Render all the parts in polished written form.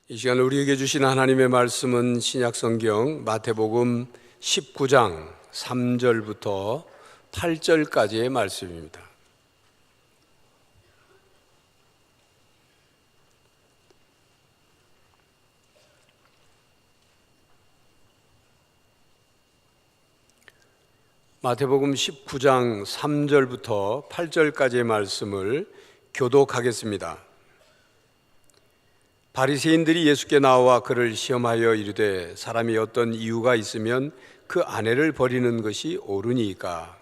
이 시간 우리에게 주신 하나님의 말씀은 신약성경 마태복음 19장 3절부터 8절까지의 말씀입니다. 마태복음 19장 3절부터 8절까지의 말씀을 교독하겠습니다. 바리새인들이 예수께 나와 그를 시험하여 이르되 사람이 어떤 이유가 있으면 그 아내를 버리는 것이 옳으니까?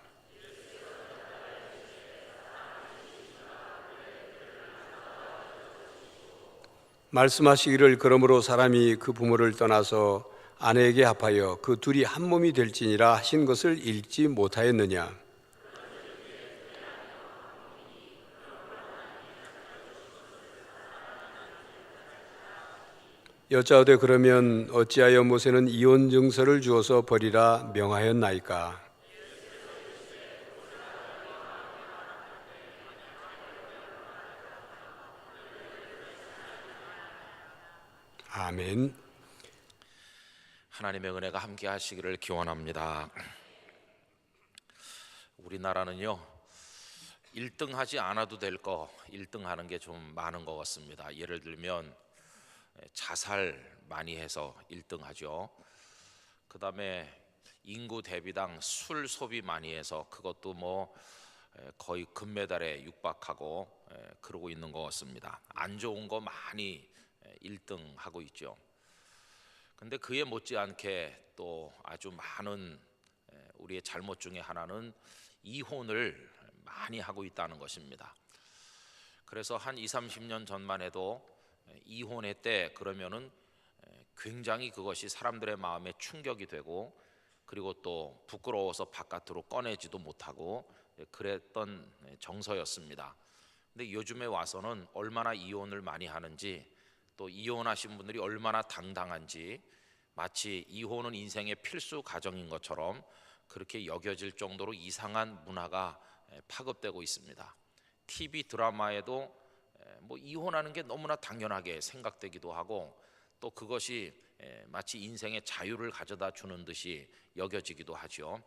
말씀하시기를 그러므로 사람이 그 부모를 떠나서 아내에게 합하여 그 둘이 한 몸이 될지니라 하신 것을 읽지 못하였느냐? 여짜오되 그러면 어찌하여 모세는 이혼 증서를 주어서 버리라 명하였나이까? 아멘. 하나님의 은혜가 함께 하시기를 기원합니다. 우리나라는요 1등 하지 않아도 될 거 1등 하는 게 좀 많은 것 같습니다. 예를 들면 자살 많이 해서 1등 하죠. 그 다음에 인구 대비당 술 소비 많이 해서 그것도 뭐 거의 금메달에 육박하고 그러고 있는 것 같습니다. 안 좋은 거 많이 1등 하고 있죠. 근데 그에 못지않게 또 아주 많은 우리의 잘못 중에 하나는 이혼을 많이 하고 있다는 것입니다. 그래서 한 20-30년 전만 해도 이혼했대 그러면은 굉장히 그것이 사람들의 마음에 충격이 되고 그리고 또 부끄러워서 바깥으로 꺼내지도 못하고 그랬던 정서였습니다. 근데 요즘에 와서는 얼마나 이혼을 많이 하는지 또 이혼하신 분들이 얼마나 당당한지 마치 이혼은 인생의 필수 과정인 것처럼 그렇게 여겨질 정도로 이상한 문화가 파급되고 있습니다. TV 드라마에도 뭐 이혼하는 게 너무나 당연하게 생각되기도 하고 또 그것이 마치 인생의 자유를 가져다 주는 듯이 여겨지기도 하죠.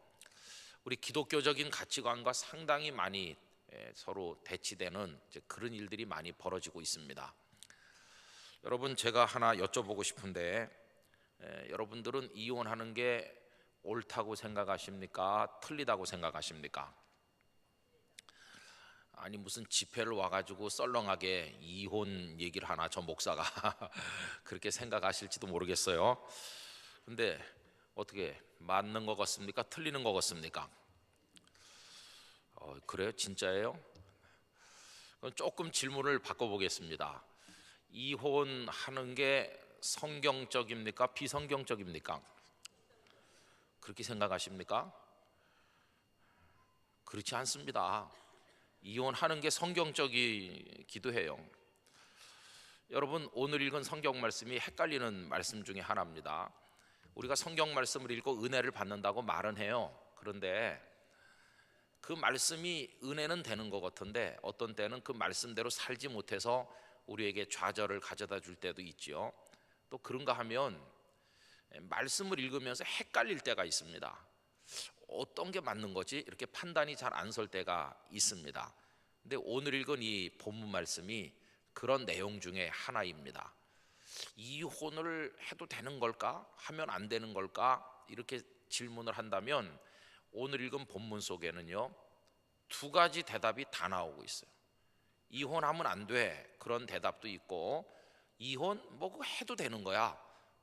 우리 기독교적인 가치관과 상당히 많이 서로 대치되는 그런 일들이 많이 벌어지고 있습니다. 여러분 제가 하나 여쭤보고 싶은데 여러분들은 이혼하는 게 옳다고 생각하십니까? 틀리다고 생각하십니까? 아니 무슨 집회를 와가지고 썰렁하게 이혼 얘기를 하나 저 목사가 그렇게 생각하실지도 모르겠어요. 근데 어떻게 맞는 것 같습니까? 틀리는 것 같습니까? 그래요? 진짜예요? 그럼 조금 질문을 바꿔보겠습니다. 이혼하는 게 성경적입니까? 비성경적입니까? 그렇게 생각하십니까? 그렇지 않습니다. 이혼하는 게 성경적이기도 해요. 여러분 오늘 읽은 성경 말씀이 헷갈리는 말씀 중에 하나입니다. 우리가 성경 말씀을 읽고 은혜를 받는다고 말은 해요. 그런데 그 말씀이 은혜는 되는 것 같은데 어떤 때는 그 말씀대로 살지 못해서 우리에게 좌절을 가져다 줄 때도 있죠. 또 그런가 하면 말씀을 읽으면서 헷갈릴 때가 있습니다. 어떤 게 맞는 거지? 이렇게 판단이 잘 안 설 때가 있습니다. 근데 오늘 읽은 이 본문 말씀이 그런 내용 중에 하나입니다. 이혼을 해도 되는 걸까? 하면 안 되는 걸까? 이렇게 질문을 한다면 오늘 읽은 본문 속에는요 2가지 대답이 다 나오고 있어요. 이혼하면 안 돼 그런 대답도 있고 이혼 뭐 그거 해도 되는 거야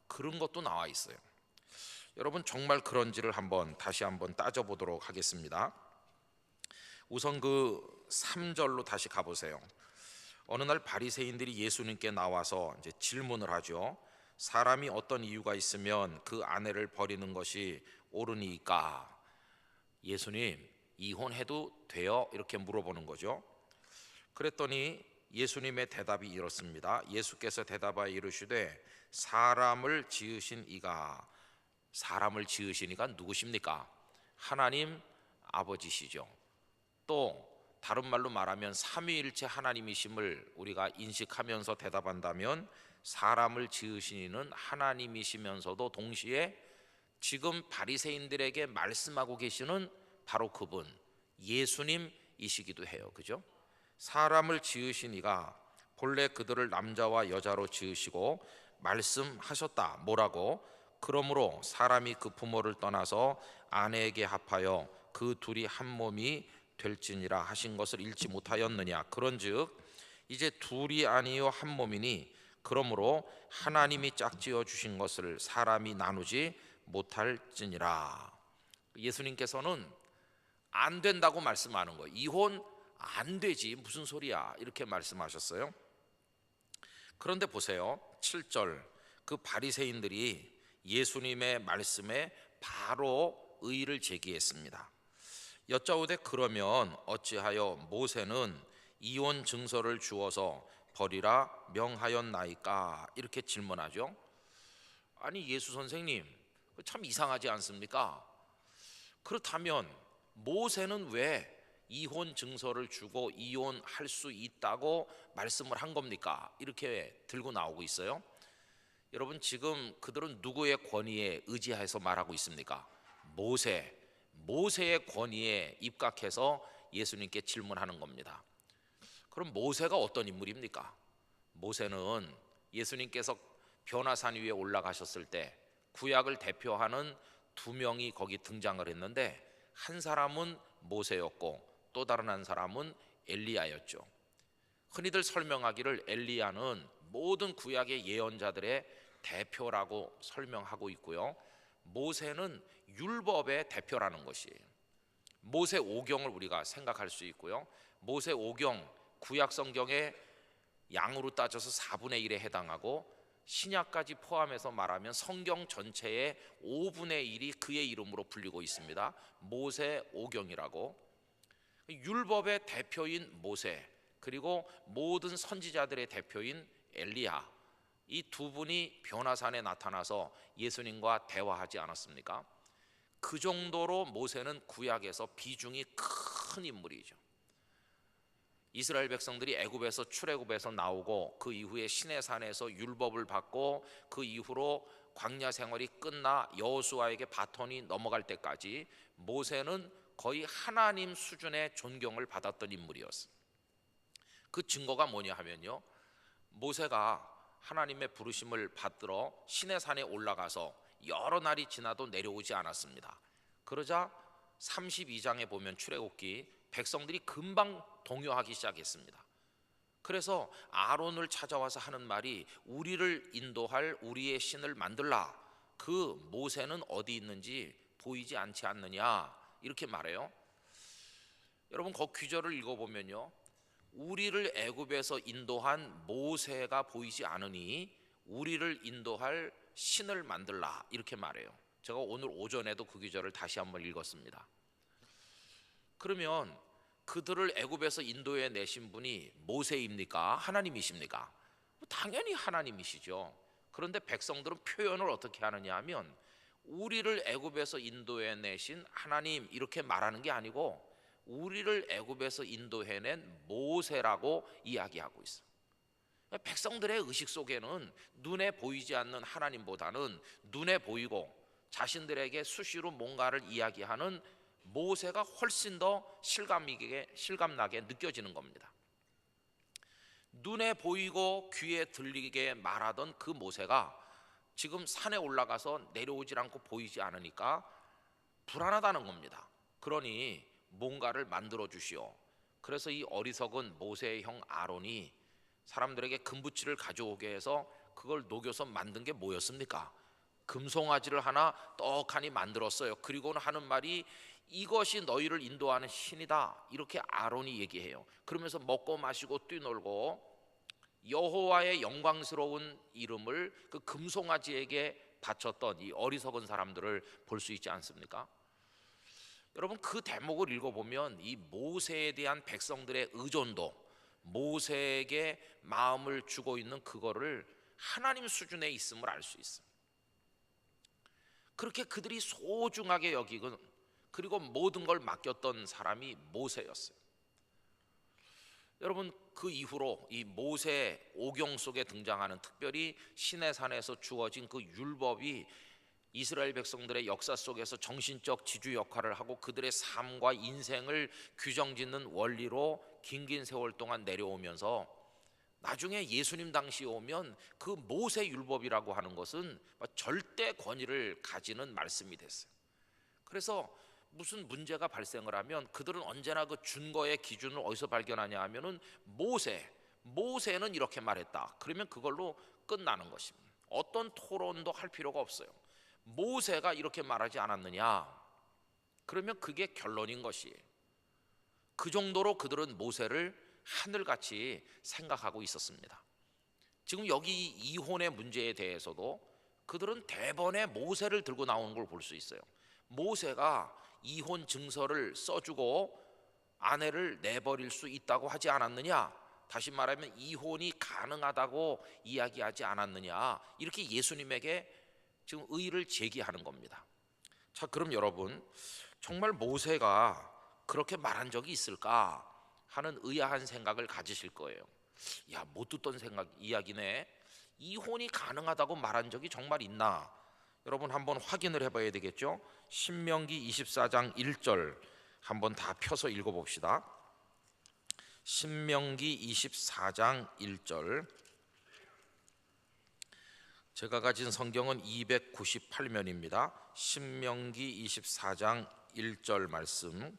그런 것도 나와 있어요. 여러분 정말 그런지를 다시 한번 따져보도록 하겠습니다. 우선 그 3절로 다시 가보세요. 어느 날 바리새인들이 예수님께 나와서 이제 질문을 하죠. 사람이 어떤 이유가 있으면 그 아내를 버리는 것이 옳으니까? 예수님 이혼해도 돼요? 이렇게 물어보는 거죠. 그랬더니 예수님의 대답이 이렇습니다. 예수께서 대답하여 이르시되 사람을 지으신 이가, 사람을 지으신 이가 누구십니까? 하나님 아버지시죠. 또 다른 말로 말하면 삼위일체 하나님이심을 우리가 인식하면서 대답한다면 사람을 지으신 이는 하나님이시면서도 동시에 지금 바리새인들에게 말씀하고 계시는 바로 그분 예수님이시기도 해요. 그죠? 사람을 지으신 이가 본래 그들을 남자와 여자로 지으시고 말씀하셨다. 뭐라고? 그러므로 사람이 그 부모를 떠나서 아내에게 합하여 그 둘이 한 몸이 될지니라 하신 것을 읽지 못하였느냐. 그런즉 이제 둘이 아니요 한 몸이니 그러므로 하나님이 짝지어 주신 것을 사람이 나누지 못할지니라. 예수님께서는 안 된다고 말씀하는 거예요. 이혼 안 되지, 무슨 소리야, 이렇게 말씀하셨어요. 그런데 보세요, 7절 그 바리새인들이 예수님의 말씀에 바로 의의를 제기했습니다. 여짜오되 그러면 어찌하여 모세는 이혼 증서를 주어서 버리라 명하였나이까? 이렇게 질문하죠. 아니 예수 선생님, 참 이상하지 않습니까? 그렇다면 모세는 왜 이혼 증서를 주고 이혼할 수 있다고 말씀을 한 겁니까? 이렇게 들고 나오고 있어요. 여러분, 지금 그들은 누구의 권위에 의지해서 말하고 있습니까? 모세의 권위에 입각해서 예수님께 질문하는 겁니다. 그럼 모세가 어떤 인물입니까? 모세는 예수님께서 변화산 위에 올라가셨을 때 구약을 대표하는 두 명이 거기 등장을 했는데, 한 사람은 모세였고 또 다른 한 사람은 엘리야였죠. 흔히들 설명하기를 엘리야는 모든 구약의 예언자들의 대표라고 설명하고 있고요, 모세는 율법의 대표라는 것이에요. 모세 오경을 우리가 생각할 수 있고요, 모세 오경 구약 성경의 양으로 따져서 4분의 1에 해당하고 신약까지 포함해서 말하면 성경 전체의 5분의 1이 그의 이름으로 불리고 있습니다. 모세 오경이라고. 율법의 대표인 모세, 그리고 모든 선지자들의 대표인 엘리야, 이 두 분이 변화산에 나타나서 예수님과 대화하지 않았습니까? 그 정도로 모세는 구약에서 비중이 큰 인물이죠. 이스라엘 백성들이 애굽에서 출애굽에서 나오고 그 이후에 시내산에서 율법을 받고 그 이후로 광야 생활이 끝나 여호수아에게 바톤이 넘어갈 때까지 모세는 거의 하나님 수준의 존경을 받았던 인물이었어요. 그 증거가 뭐냐 하면요, 모세가 하나님의 부르심을 받들어 시내산에 올라가서 여러 날이 지나도 내려오지 않았습니다. 그러자 32장에 보면 출애굽기, 백성들이 금방 동요하기 시작했습니다. 그래서 아론을 찾아와서 하는 말이 우리를 인도할 우리의 신을 만들라. 그 모세는 어디 있는지 보이지 않지 않느냐, 이렇게 말해요. 여러분, 그 귀절을 읽어보면요, 우리를 애굽에서 인도한 모세가 보이지 않으니 우리를 인도할 신을 만들라, 이렇게 말해요. 제가 오늘 오전에도 그 귀절을 다시 한번 읽었습니다. 그러면 그들을 애굽에서 인도해 내신 분이 모세입니까? 하나님이십니까? 당연히 하나님이시죠. 그런데 백성들은 표현을 어떻게 하느냐 하면 우리를 애굽에서 인도해 내신 하나님, 이렇게 말하는 게 아니고 우리를 애굽에서 인도해낸 모세라고 이야기하고 있어요. 백성들의 의식 속에는 눈에 보이지 않는 하나님보다는 눈에 보이고 자신들에게 수시로 뭔가를 이야기하는 모세가 훨씬 더 실감나게 느껴지는 겁니다. 눈에 보이고 귀에 들리게 말하던 그 모세가 지금 산에 올라가서 내려오질 않고 보이지 않으니까 불안하다는 겁니다. 그러니 뭔가를 만들어 주시오. 그래서 이 어리석은 모세의 형 아론이 사람들에게 금붙이를 가져오게 해서 그걸 녹여서 만든 게 뭐였습니까? 금송아지를 하나 떡하니 만들었어요. 그리고는 하는 말이 이것이 너희를 인도하는 신이다, 이렇게 아론이 얘기해요. 그러면서 먹고 마시고 뛰놀고 여호와의 영광스러운 이름을 그 금송아지에게 바쳤던 이 어리석은 사람들을 볼 수 있지 않습니까? 여러분, 그 대목을 읽어보면 이 모세에 대한 백성들의 의존도, 모세에게 마음을 주고 있는 그거를 하나님 수준에 있음을 알 수 있어요. 그렇게 그들이 소중하게 여기고 그리고 모든 걸 맡겼던 사람이 모세였어요. 여러분 그 이후로 이 모세 오경 속에 등장하는 특별히 시내산에서 주어진 그 율법이 이스라엘 백성들의 역사 속에서 정신적 지주 역할을 하고 그들의 삶과 인생을 규정짓는 원리로 긴 세월 동안 내려오면서 나중에 예수님 당시에 오면 그 모세 율법이라고 하는 것은 절대 권위를 가지는 말씀이 됐어요. 그래서 무슨 문제가 발생을 하면 그들은 언제나 그 준거의 기준을 어디서 발견하냐 하면은 모세는 이렇게 말했다. 그러면 그걸로 끝나는 것입니다. 어떤 토론도 할 필요가 없어요. 모세가 이렇게 말하지 않았느냐? 그러면 그게 결론인 것이에요. 그 정도로 그들은 모세를 하늘같이 생각하고 있었습니다. 지금 여기 이혼의 문제에 대해서도 그들은 대번에 모세를 들고 나오는 걸 볼 수 있어요. 모세가 이혼 증서를 써주고 아내를 내버릴 수 있다고 하지 않았느냐? 다시 말하면 이혼이 가능하다고 이야기하지 않았느냐? 이렇게 예수님에게 지금 의의를 제기하는 겁니다. 자, 그럼 여러분 정말 모세가 그렇게 말한 적이 있을까 하는 의아한 생각을 가지실 거예요. 야, 못 듣던 이야기네. 이혼이 가능하다고 말한 적이 정말 있나? 여러분 한번 확인을 해봐야 되겠죠. 신명기 24장 1절 한번 다 펴서 읽어봅시다. 신명기 24장 1절. 제가 가진 성경은 298면입니다. 신명기 24장 1절 말씀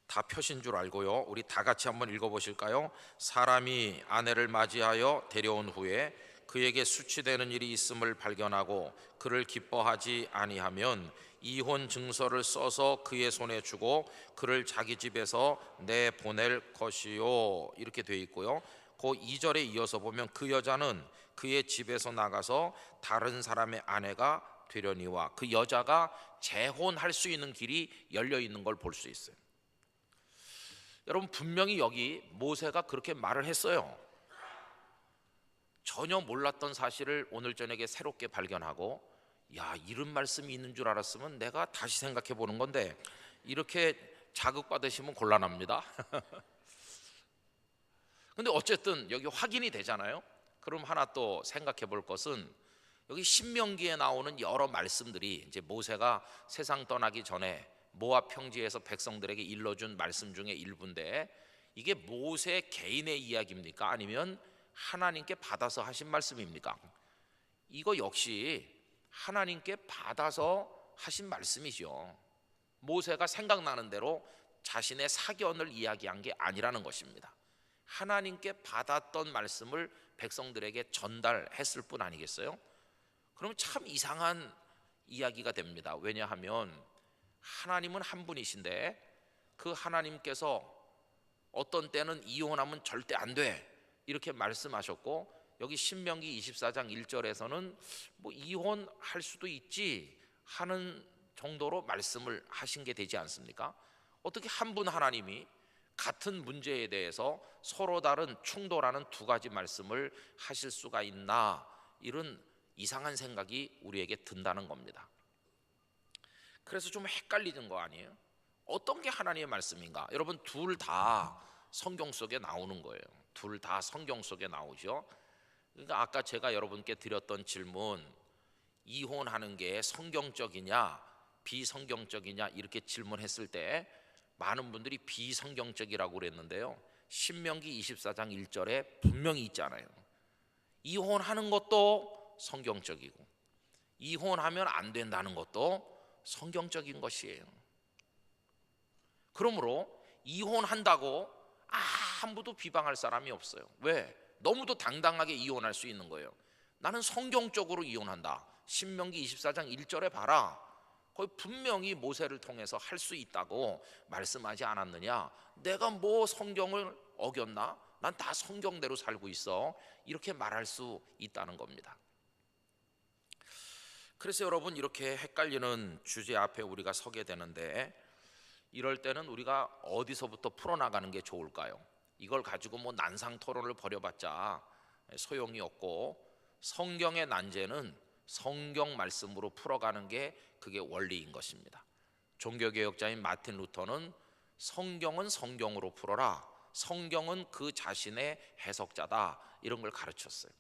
다 펴신 줄 알고요. 우리 다 같이 한번 읽어보실까요? 사람이 아내를 맞이하여 데려온 후에 그에게 수치되는 일이 있음을 발견하고 그를 기뻐하지 아니하면 이혼 증서를 써서 그의 손에 주고 그를 자기 집에서 내보낼 것이요. 이렇게 되어 있고요. 그 2절에 이어서 보면 그 여자는 그의 집에서 나가서 다른 사람의 아내가 되려니와 그 여자가 재혼할 수 있는 길이 열려 있는 걸 볼 수 있어요. 여러분 분명히 여기 모세가 그렇게 말을 했어요. 전혀 몰랐던 사실을 오늘 저녁에 새롭게 발견하고, 야, 이런 말씀이 있는 줄 알았으면 내가 다시 생각해 보는 건데, 이렇게 자극받으시면 곤란합니다. 근데 어쨌든 여기 확인이 되잖아요. 그럼 하나 또 생각해 볼 것은 여기 신명기에 나오는 여러 말씀들이 이제 모세가 세상 떠나기 전에 모압 평지에서 백성들에게 일러준 말씀 중에 일부인데, 이게 모세 개인의 이야기입니까? 아니면 하나님께 받아서 하신 말씀입니까? 이거 역시 하나님께 받아서 하신 말씀이죠. 모세가 생각나는 대로 자신의 사견을 이야기한 게 아니라는 것입니다. 하나님께 받았던 말씀을 백성들에게 전달했을 뿐 아니겠어요? 그럼 참 이상한 이야기가 됩니다. 왜냐하면 하나님은 한 분이신데 그 하나님께서 어떤 때는 이혼하면 절대 안 돼 이렇게 말씀하셨고, 여기 신명기 24장 1절에서는 뭐 이혼할 수도 있지 하는 정도로 말씀을 하신 게 되지 않습니까? 어떻게 한 분 하나님이 같은 문제에 대해서 서로 다른 충돌하는 두 가지 말씀을 하실 수가 있나, 이런 이상한 생각이 우리에게 든다는 겁니다. 그래서 좀 헷갈리는 거 아니에요? 어떤 게 하나님의 말씀인가? 여러분 둘 다 성경 속에 나오는 거예요. 둘 다 성경 속에 나오죠. 그러니까 아까 제가 여러분께 드렸던 질문, 이혼하는 게 성경적이냐 비성경적이냐 이렇게 질문했을 때 많은 분들이 비성경적이라고 그랬는데요, 신명기 24장 1절에 분명히 있잖아요. 이혼하는 것도 성경적이고 이혼하면 안 된다는 것도 성경적인 것이에요. 그러므로 이혼한다고 아무도 비방할 사람이 없어요. 왜? 너무도 당당하게 이혼할 수 있는 거예요. 나는 성경적으로 이혼한다. 신명기 24장 1절에 봐라. 거기 분명히 모세를 통해서 할 수 있다고 말씀하지 않았느냐? 내가 뭐 성경을 어겼나? 난 다 성경대로 살고 있어. 이렇게 말할 수 있다는 겁니다. 그래서 여러분 이렇게 헷갈리는 주제 앞에 우리가 서게 되는데, 이럴 때는 우리가 어디서부터 풀어나가는 게 좋을까요? 이걸 가지고 뭐 난상 토론을 벌여봤자 소용이 없고, 성경의 난제는 성경 말씀으로 풀어가는 게 그게 원리인 것입니다. 종교개혁자인 마틴 루터는 성경은 성경으로 풀어라. 성경은 그 자신의 해석자다. 이런 걸 가르쳤어요.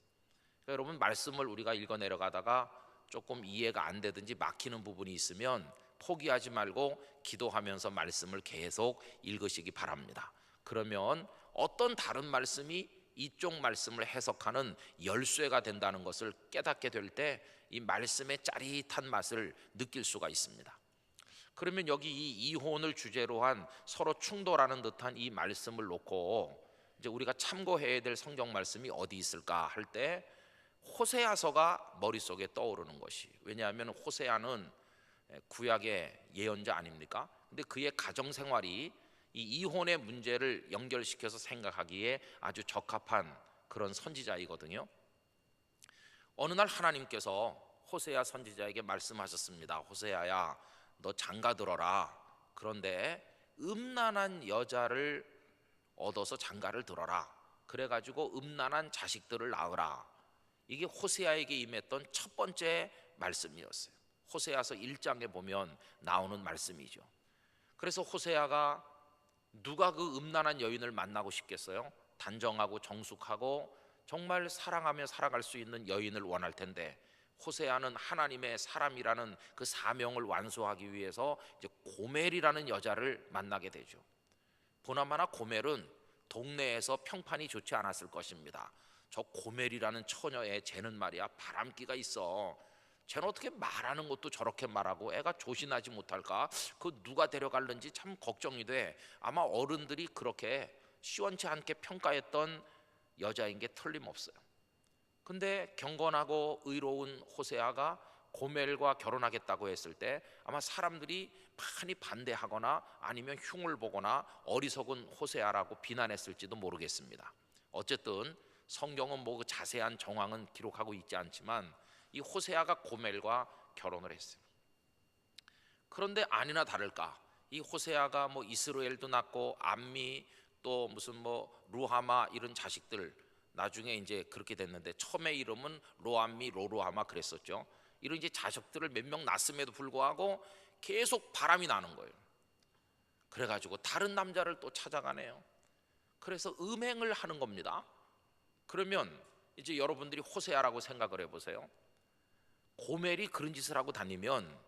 그러니까 여러분, 말씀을 우리가 읽어 내려가다가 조금 이해가 안 되든지 막히는 부분이 있으면 포기하지 말고 기도하면서 말씀을 계속 읽으시기 바랍니다. 그러면 어떤 다른 말씀이 이쪽 말씀을 해석하는 열쇠가 된다는 것을 깨닫게 될 때 이 말씀의 짜릿한 맛을 느낄 수가 있습니다. 그러면 여기 이 이혼을 주제로 한 서로 충돌하는 듯한 이 말씀을 놓고 이제 우리가 참고해야 될 성경 말씀이 어디 있을까 할 때 호세아서가 머릿속에 떠오르는 것이, 왜냐하면 호세아는 구약의 예언자 아닙니까? 근데 그의 가정 생활이 이 이혼의 문제를 연결시켜서 생각하기에 아주 적합한 그런 선지자이거든요. 어느 날 하나님께서 호세아 선지자에게 말씀하셨습니다. 호세아야, 너 장가 들어라. 그런데 음란한 여자를 얻어서 장가를 들어라. 그래가지고 음란한 자식들을 낳으라. 이게 호세아에게 임했던 첫 번째 말씀이었어요. 호세아서 1장에 보면 나오는 말씀이죠. 그래서 호세아가 누가 그 음란한 여인을 만나고 싶겠어요? 단정하고 정숙하고 정말 사랑하며 살아갈 수 있는 여인을 원할 텐데, 호세아는 하나님의 사람이라는 그 사명을 완수하기 위해서 이제 고멜이라는 여자를 만나게 되죠. 보나마나 고멜은 동네에서 평판이 좋지 않았을 것입니다. 저 고멜이라는 처녀의 쟤는 말이야 바람기가 있어. 쟤는 어떻게 말하는 것도 저렇게 말하고 애가 조신하지 못할까? 그 누가 데려갈는지 참 걱정이 돼. 아마 어른들이 그렇게 시원치 않게 평가했던 여자인 게 틀림없어요. 근데 경건하고 의로운 호세아가 고멜과 결혼하겠다고 했을 때 아마 사람들이 많이 반대하거나 아니면 흉을 보거나 어리석은 호세아라고 비난했을지도 모르겠습니다. 어쨌든 성경은 뭐 그 자세한 정황은 기록하고 있지 않지만 이 호세아가 고멜과 결혼을 했어요. 그런데 아니나 다를까 이 호세아가 뭐 이스라엘도 낳고 암미 또 무슨 뭐 루하마 이런 자식들, 나중에 이제 그렇게 됐는데 처음에 이름은 로암미 로루하마 그랬었죠. 이런 이제 자식들을 몇 명 낳았음에도 불구하고 계속 바람이 나는 거예요. 그래가지고 다른 남자를 또 찾아가네요. 그래서 음행을 하는 겁니다. 그러면 이제 여러분들이 호세아라고 생각을 해보세요. 고멜이 그런 짓을 하고 다니면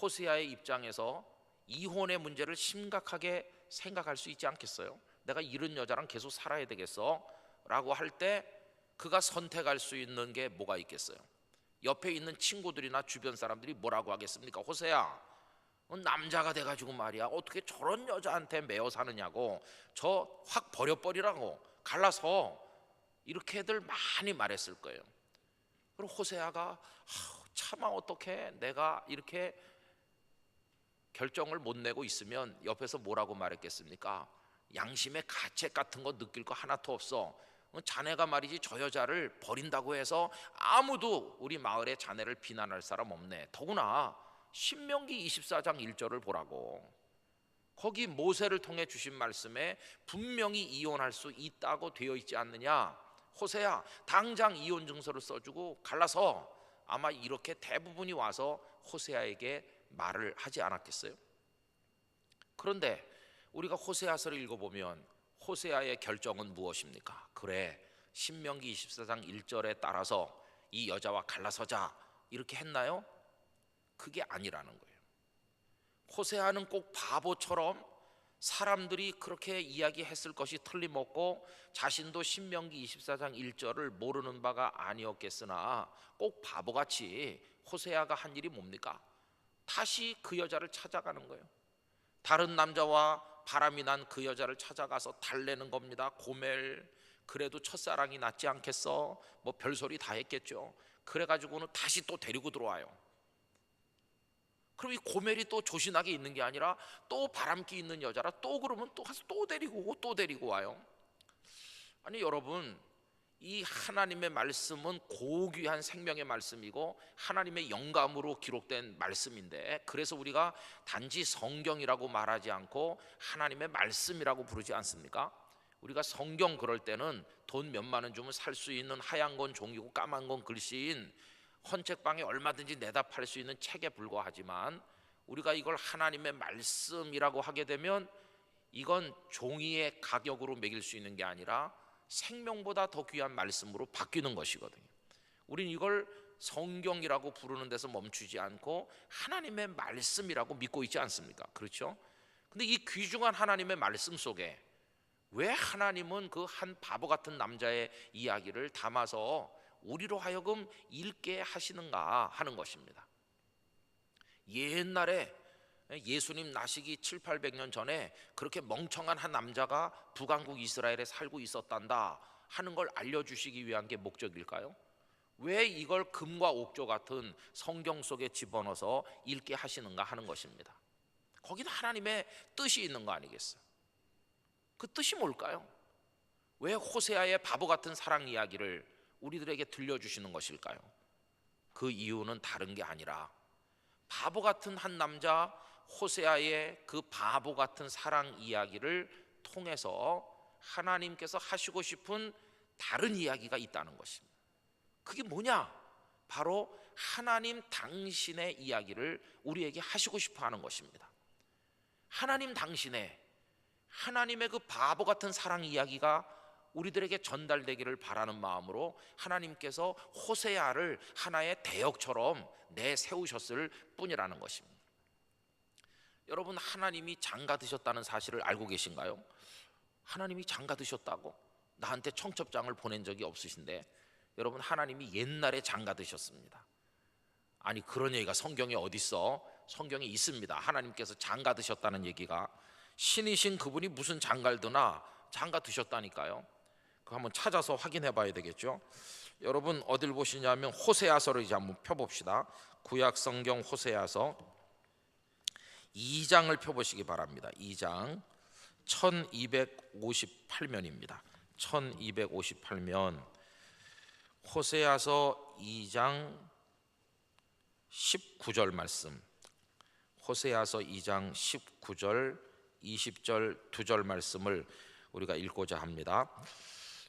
호세아의 입장에서 이혼의 문제를 심각하게 생각할 수 있지 않겠어요? 내가 이런 여자랑 계속 살아야 되겠어? 라고 할 때 그가 선택할 수 있는 게 뭐가 있겠어요? 옆에 있는 친구들이나 주변 사람들이 뭐라고 하겠습니까? 호세야, 남자가 돼가지고 말이야 어떻게 저런 여자한테 매여 사느냐고, 저 확 버려버리라고, 갈라서, 이렇게들 많이 말했을 거예요. 그리고 호세아가 차마 어떻게 내가 이렇게 결정을 못 내고 있으면 옆에서 뭐라고 말했겠습니까? 양심의 가책 같은 거 느낄 거 하나도 없어. 자네가 말이지 저 여자를 버린다고 해서 아무도 우리 마을의 자네를 비난할 사람 없네. 더구나 신명기 24장 1절을 보라고. 거기 모세를 통해 주신 말씀에 분명히 이혼할 수 있다고 되어 있지 않느냐. 호세야, 당장 이혼 증서를 써주고 갈라서. 아마 이렇게 대부분이 와서 호세아에게 말을 하지 않았겠어요? 그런데 우리가 호세아서를 읽어보면 호세아의 결정은 무엇입니까? 그래, 신명기 24장 1절에 따라서 이 여자와 갈라서자 이렇게 했나요? 그게 아니라는 거예요. 호세아는 꼭 바보처럼 사람들이 그렇게 이야기했을 것이 틀림없고 자신도 신명기 24장 1절을 모르는 바가 아니었겠으나 꼭 바보같이 호세아가 한 일이 뭡니까? 다시 그 여자를 찾아가는 거예요. 다른 남자와 바람이 난 그 여자를 찾아가서 달래는 겁니다. 고멜, 그래도 첫사랑이 낫지 않겠어? 뭐 별소리 다 했겠죠. 그래가지고는 다시 또 데리고 들어와요. 그럼 이 고멜이 또 조신하게 있는 게 아니라 또 바람기 있는 여자라 또 그러면 또 가서 또 데리고 오고 또 데리고 와요. 아니 여러분, 이 하나님의 말씀은 고귀한 생명의 말씀이고 하나님의 영감으로 기록된 말씀인데, 그래서 우리가 단지 성경이라고 말하지 않고 하나님의 말씀이라고 부르지 않습니까? 우리가 성경 그럴 때는 돈 몇만 원 주면 살 수 있는 하얀 건 종이고 까만 건 글씨인 헌책방에 얼마든지 내다 팔 수 있는 책에 불과하지만, 우리가 이걸 하나님의 말씀이라고 하게 되면 이건 종이의 가격으로 매길 수 있는 게 아니라 생명보다 더 귀한 말씀으로 바뀌는 것이거든요. 우린 이걸 성경이라고 부르는 데서 멈추지 않고 하나님의 말씀이라고 믿고 있지 않습니까? 그렇죠? 근데 이 귀중한 하나님의 말씀 속에 왜 하나님은 그 한 바보 같은 남자의 이야기를 담아서 우리로 하여금 읽게 하시는가 하는 것입니다. 옛날에 예수님 나시기 700~800년 전에 그렇게 멍청한 한 남자가 북왕국 이스라엘에 살고 있었단다 하는 걸 알려주시기 위한 게 목적일까요? 왜 이걸 금과 옥조 같은 성경 속에 집어넣어서 읽게 하시는가 하는 것입니다. 거기는 하나님의 뜻이 있는 거 아니겠어요? 그 뜻이 뭘까요? 왜 호세아의 바보 같은 사랑 이야기를 우리들에게 들려주시는 것일까요? 그 이유는 다른 게 아니라 바보 같은 한 남자 호세아의 그 바보 같은 사랑 이야기를 통해서 하나님께서 하시고 싶은 다른 이야기가 있다는 것입니다. 그게 뭐냐? 바로 하나님 당신의 이야기를 우리에게 하시고 싶어 하는 것입니다. 하나님 당신의 하나님의 그 바보 같은 사랑 이야기가 우리들에게 전달되기를 바라는 마음으로 하나님께서 호세아를 하나의 대역처럼 내세우셨을 뿐이라는 것입니다. 여러분, 하나님이 장가 드셨다는 사실을 알고 계신가요? 하나님이 장가 드셨다고? 나한테 청첩장을 보낸 적이 없으신데 여러분, 하나님이 옛날에 장가 드셨습니다. 아니, 그런 얘기가 성경에 어디 있어? 성경에 있습니다. 하나님께서 장가 드셨다는 얘기가. 신이신 그분이 무슨 장가를 드나? 장가 드셨다니까요. 그거 한번 찾아서 확인해 봐야 되겠죠. 여러분, 어딜 보시냐면 호세아서를 이제 한번 펴봅시다. 구약 성경 호세아서 2장을 펴보시기 바랍니다. 2장 1258면입니다. 1258면 호세아서 2장 19절 말씀, 호세아서 2장 19절 20절 2절 말씀을 우리가 읽고자 합니다.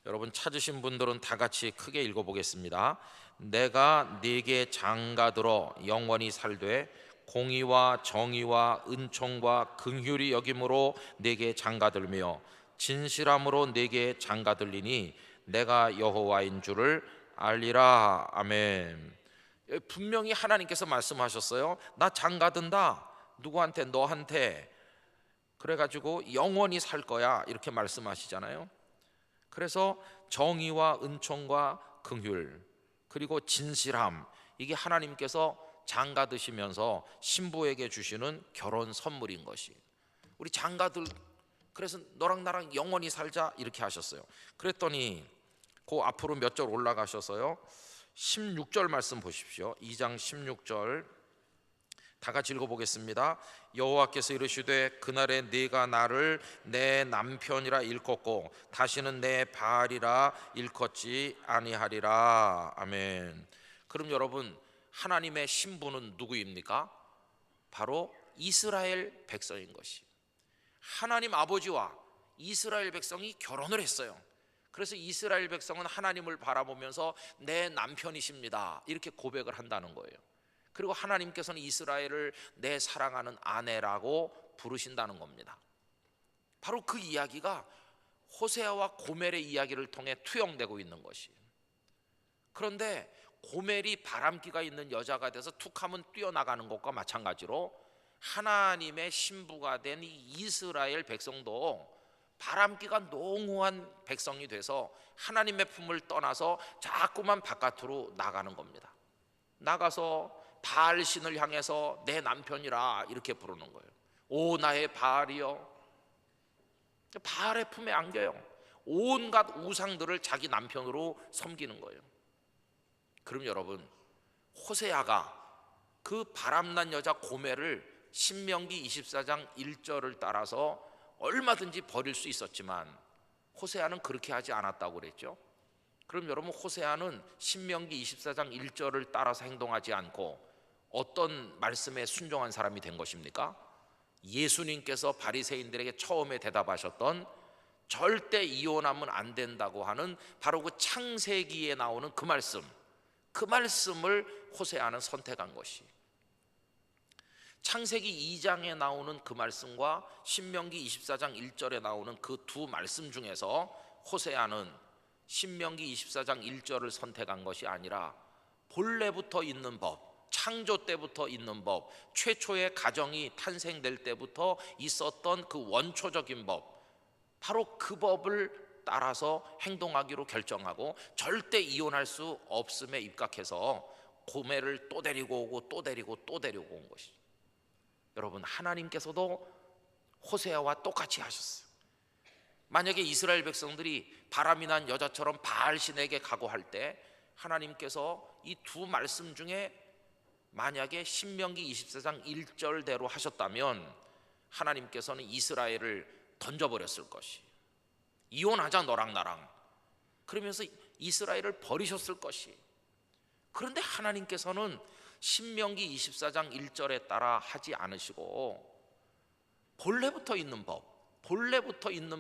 여러분, 찾으신 분들은 다 같이 크게 읽어보겠습니다. 내가 네게 장가들어 영원히 살되 공의와 정의와 은총과 긍휼이 여김으로 네게 장가들며 진실함으로 네게 장가들리니 내가 여호와인 줄을 알리라. 아멘. 분명히 하나님께서 말씀하셨어요. 나 장가든다. 누구한테? 너한테. 그래가지고 영원히 살 거야 이렇게 말씀하시잖아요. 그래서 정의와 은총과 긍휼 그리고 진실함, 이게 하나님께서 장가드시면서 신부에게 주시는 결혼 선물인 것이. 우리 장가들, 그래서 너랑 나랑 영원히 살자 이렇게 하셨어요. 그랬더니 그 앞으로 몇 절 올라가셔서요 16절 말씀 보십시오. 2장 16절 다 같이 읽어보겠습니다. 여호와께서 이르시되 그날에 네가 나를 내 남편이라 일컫고 다시는 내 바알이라 일컫지 아니하리라. 아멘. 그럼 여러분, 하나님의 신부는 누구입니까? 바로 이스라엘 백성인 것이. 하나님 아버지와 이스라엘 백성이 결혼을 했어요. 그래서 이스라엘 백성은 하나님을 바라보면서 내 남편이십니다 이렇게 고백을 한다는 거예요. 그리고 하나님께서는 이스라엘을 내 사랑하는 아내라고 부르신다는 겁니다. 바로 그 이야기가 호세아와 고멜의 이야기를 통해 투영되고 있는 것이에요. 그런데 고멜이 바람기가 있는 여자가 돼서 툭하면 뛰어나가는 것과 마찬가지로 하나님의 신부가 된 이 이스라엘 백성도 바람기가 농후한 백성이 돼서 하나님의 품을 떠나서 자꾸만 바깥으로 나가는 겁니다. 나가서 바알 신을 향해서 내 남편이라 이렇게 부르는 거예요. 오 나의 바알이여. 바알의 품에 안겨요. 온갖 우상들을 자기 남편으로 섬기는 거예요. 그럼 여러분, 호세아가 그 바람난 여자 고멜을 신명기 24장 1절을 따라서 얼마든지 버릴 수 있었지만 호세아는 그렇게 하지 않았다고 그랬죠. 그럼 여러분, 호세아는 신명기 24장 1절을 따라서 행동하지 않고 어떤 말씀에 순종한 사람이 된 것입니까? 예수님께서 바리새인들에게 처음에 대답하셨던 절대 이혼하면 안 된다고 하는 바로 그 창세기에 나오는 그 말씀, 그 말씀을 호세아는 선택한 것이. 창세기 2장에 나오는 그 말씀과 신명기 24장 1절에 나오는 그 두 말씀 중에서 호세아는 신명기 24장 1절을 선택한 것이 아니라 본래부터 있는 법, 창조 때부터 있는 법, 최초의 가정이 탄생될 때부터 있었던 그 원초적인 법, 바로 그 법을 따라서 행동하기로 결정하고 절대 이혼할 수 없음에 입각해서 고멜을 또 데리고 오고 또 데리고 또 데리고 온 것이죠. 여러분, 하나님께서도 호세아와 똑같이 하셨어요. 만약에 이스라엘 백성들이 바람이 난 여자처럼 바알신에게 가고할 때 하나님께서 이 두 말씀 중에 만약에 신명기 24장 1절대로 하셨다면 하나님께서는 이스라엘을 던져버렸을 것이, 이혼하자 너랑 나랑, 그러면서 이스라엘을 버리셨을 것이. 그런데 하나님께서는 신명기 24장 1절에 따라 하지 않으시고 본래부터 있는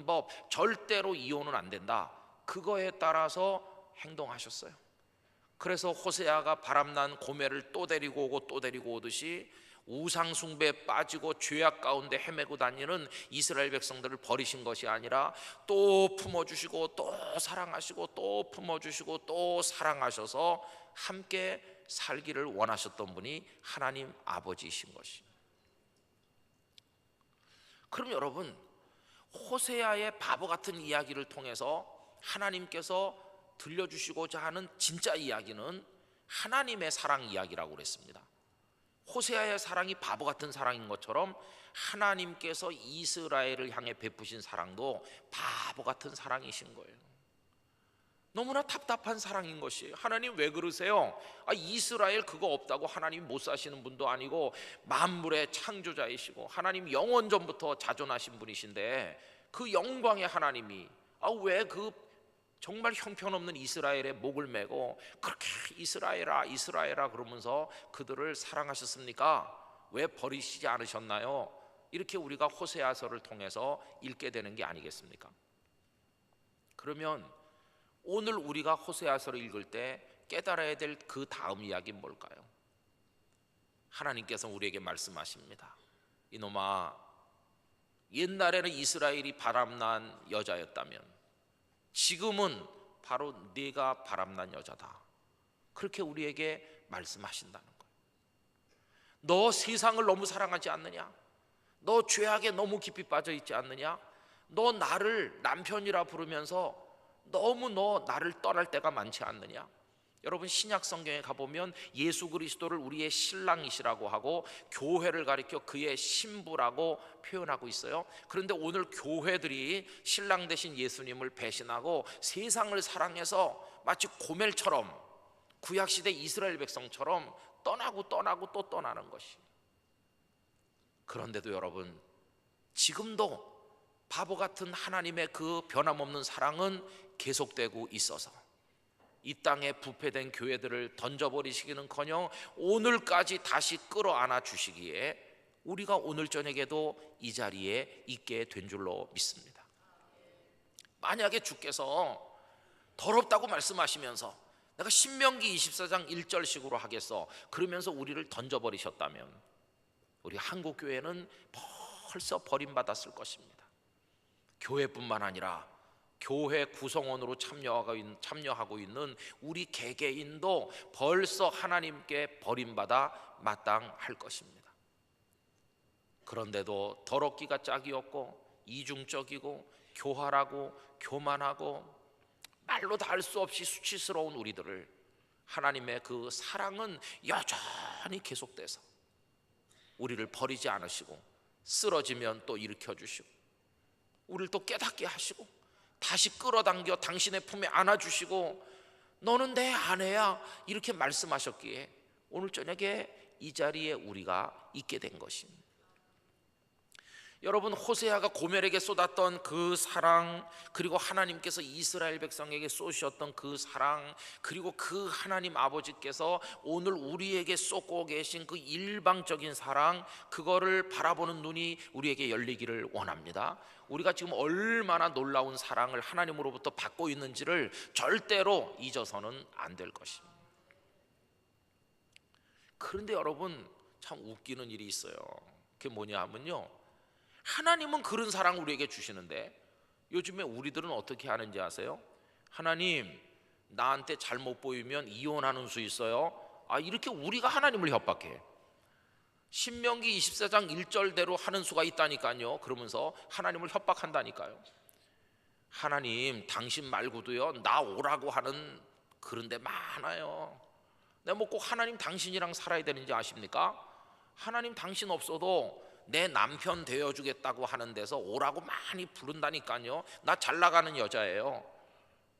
법, 절대로 이혼은 안 된다, 그거에 따라서 행동하셨어요. 그래서 호세아가 바람난 고멜을 또 데리고 오고 또 데리고 오듯이 우상 숭배에 빠지고 죄악 가운데 헤매고 다니는 이스라엘 백성들을 버리신 것이 아니라 또 품어주시고 또 사랑하시고 또 품어주시고 또 사랑하셔서 함께 살기를 원하셨던 분이 하나님 아버지이신 것입니다. 그럼 여러분, 호세아의 바보 같은 이야기를 통해서 하나님께서 들려주시고자 하는 진짜 이야기는 하나님의 사랑 이야기라고 그랬습니다. 호세아의 사랑이 바보 같은 사랑인 것처럼 하나님께서 이스라엘을 향해 베푸신 사랑도 바보 같은 사랑이신 거예요. 너무나 답답한 사랑인 것이, 하나님 왜 그러세요? 이스라엘 그거 없다고 하나님 못 사시는 분도 아니고 만물의 창조자이시고 하나님 영원 전부터 자존하신 분이신데 그 영광의 하나님이 왜 그 정말 형편없는 이스라엘의 목을 메고 그렇게 이스라엘아 그러면서 그들을 사랑하셨습니까? 왜 버리시지 않으셨나요? 이렇게 우리가 호세아서를 통해서 읽게 되는 게 아니겠습니까? 그러면 오늘 우리가 호세아서를 읽을 때 깨달아야 될 그 다음 이야기는 뭘까요? 하나님께서 우리에게 말씀하십니다. 이놈아, 옛날에는 이스라엘이 바람난 여자였다면 지금은 바로 네가 바람난 여자다, 그렇게 우리에게 말씀하신다는 거예요. 너 세상을 너무 사랑하지 않느냐? 너 죄악에 너무 깊이 빠져 있지 않느냐? 너 나를 남편이라 부르면서 너무 너 나를 떠날 때가 많지 않느냐? 여러분, 신약 성경에 가보면 예수 그리스도를 우리의 신랑이시라고 하고 교회를 가리켜 그의 신부라고 표현하고 있어요. 그런데 오늘 교회들이 신랑 되신 예수님을 배신하고 세상을 사랑해서 마치 고멜처럼 구약시대 이스라엘 백성처럼 떠나고 또 떠나는 것이. 그런데도 여러분, 지금도 바보 같은 하나님의 그 변함없는 사랑은 계속되고 있어서 이 땅에 부패된 교회들을 던져버리시기는커녕 오늘까지 다시 끌어안아 주시기에 우리가 오늘 저녁에도 이 자리에 있게 된 줄로 믿습니다. 만약에 주께서 더럽다고 말씀하시면서 내가 신명기 24장 1절식으로 하겠어 그러면서 우리를 던져버리셨다면 우리 한국교회는 벌써 버림받았을 것입니다. 교회뿐만 아니라 교회 구성원으로 참여하고 있는 우리 개개인도 벌써 하나님께 버림받아 마땅할 것입니다. 그런데도 더럽기가 짝이었고 이중적이고 교활하고 교만하고 말로 다 할 수 없이 수치스러운 우리들을 하나님의 그 사랑은 여전히 계속돼서 우리를 버리지 않으시고 쓰러지면 또 일으켜주시고 우리를 또 깨닫게 하시고 다시 끌어당겨 당신의 품에 안아주시고 너는 내 아내야 이렇게 말씀하셨기에 오늘 저녁에 이 자리에 우리가 있게 된 것입니다. 여러분, 호세아가 고멜에게 쏟았던 그 사랑, 그리고 하나님께서 이스라엘 백성에게 쏟으셨던 그 사랑, 그리고 그 하나님 아버지께서 오늘 우리에게 쏟고 계신 그 일방적인 사랑, 그거를 바라보는 눈이 우리에게 열리기를 원합니다. 우리가 지금 얼마나 놀라운 사랑을 하나님으로부터 받고 있는지를 절대로 잊어서는 안 될 것입니다. 그런데 여러분, 참 웃기는 일이 있어요. 그게 뭐냐 하면요, 하나님은 그런 사랑 우리에게 주시는데 요즘에 우리들은 어떻게 하는지 아세요? 하나님, 나한테 잘못 보이면 이혼하는 수 있어요. 이렇게 우리가 하나님을 협박해. 신명기 24장 1절대로 하는 수가 있다니까요. 그러면서 하나님을 협박한다니까요. 하나님, 당신 말고도요, 나 오라고 하는 그런 데 많아요. 내가 뭐 꼭 하나님 당신이랑 살아야 되는지 아십니까? 하나님 당신 없어도 내 남편 되어주겠다고 하는 데서 오라고 많이 부른다니까요. 나 잘 나가는 여자예요.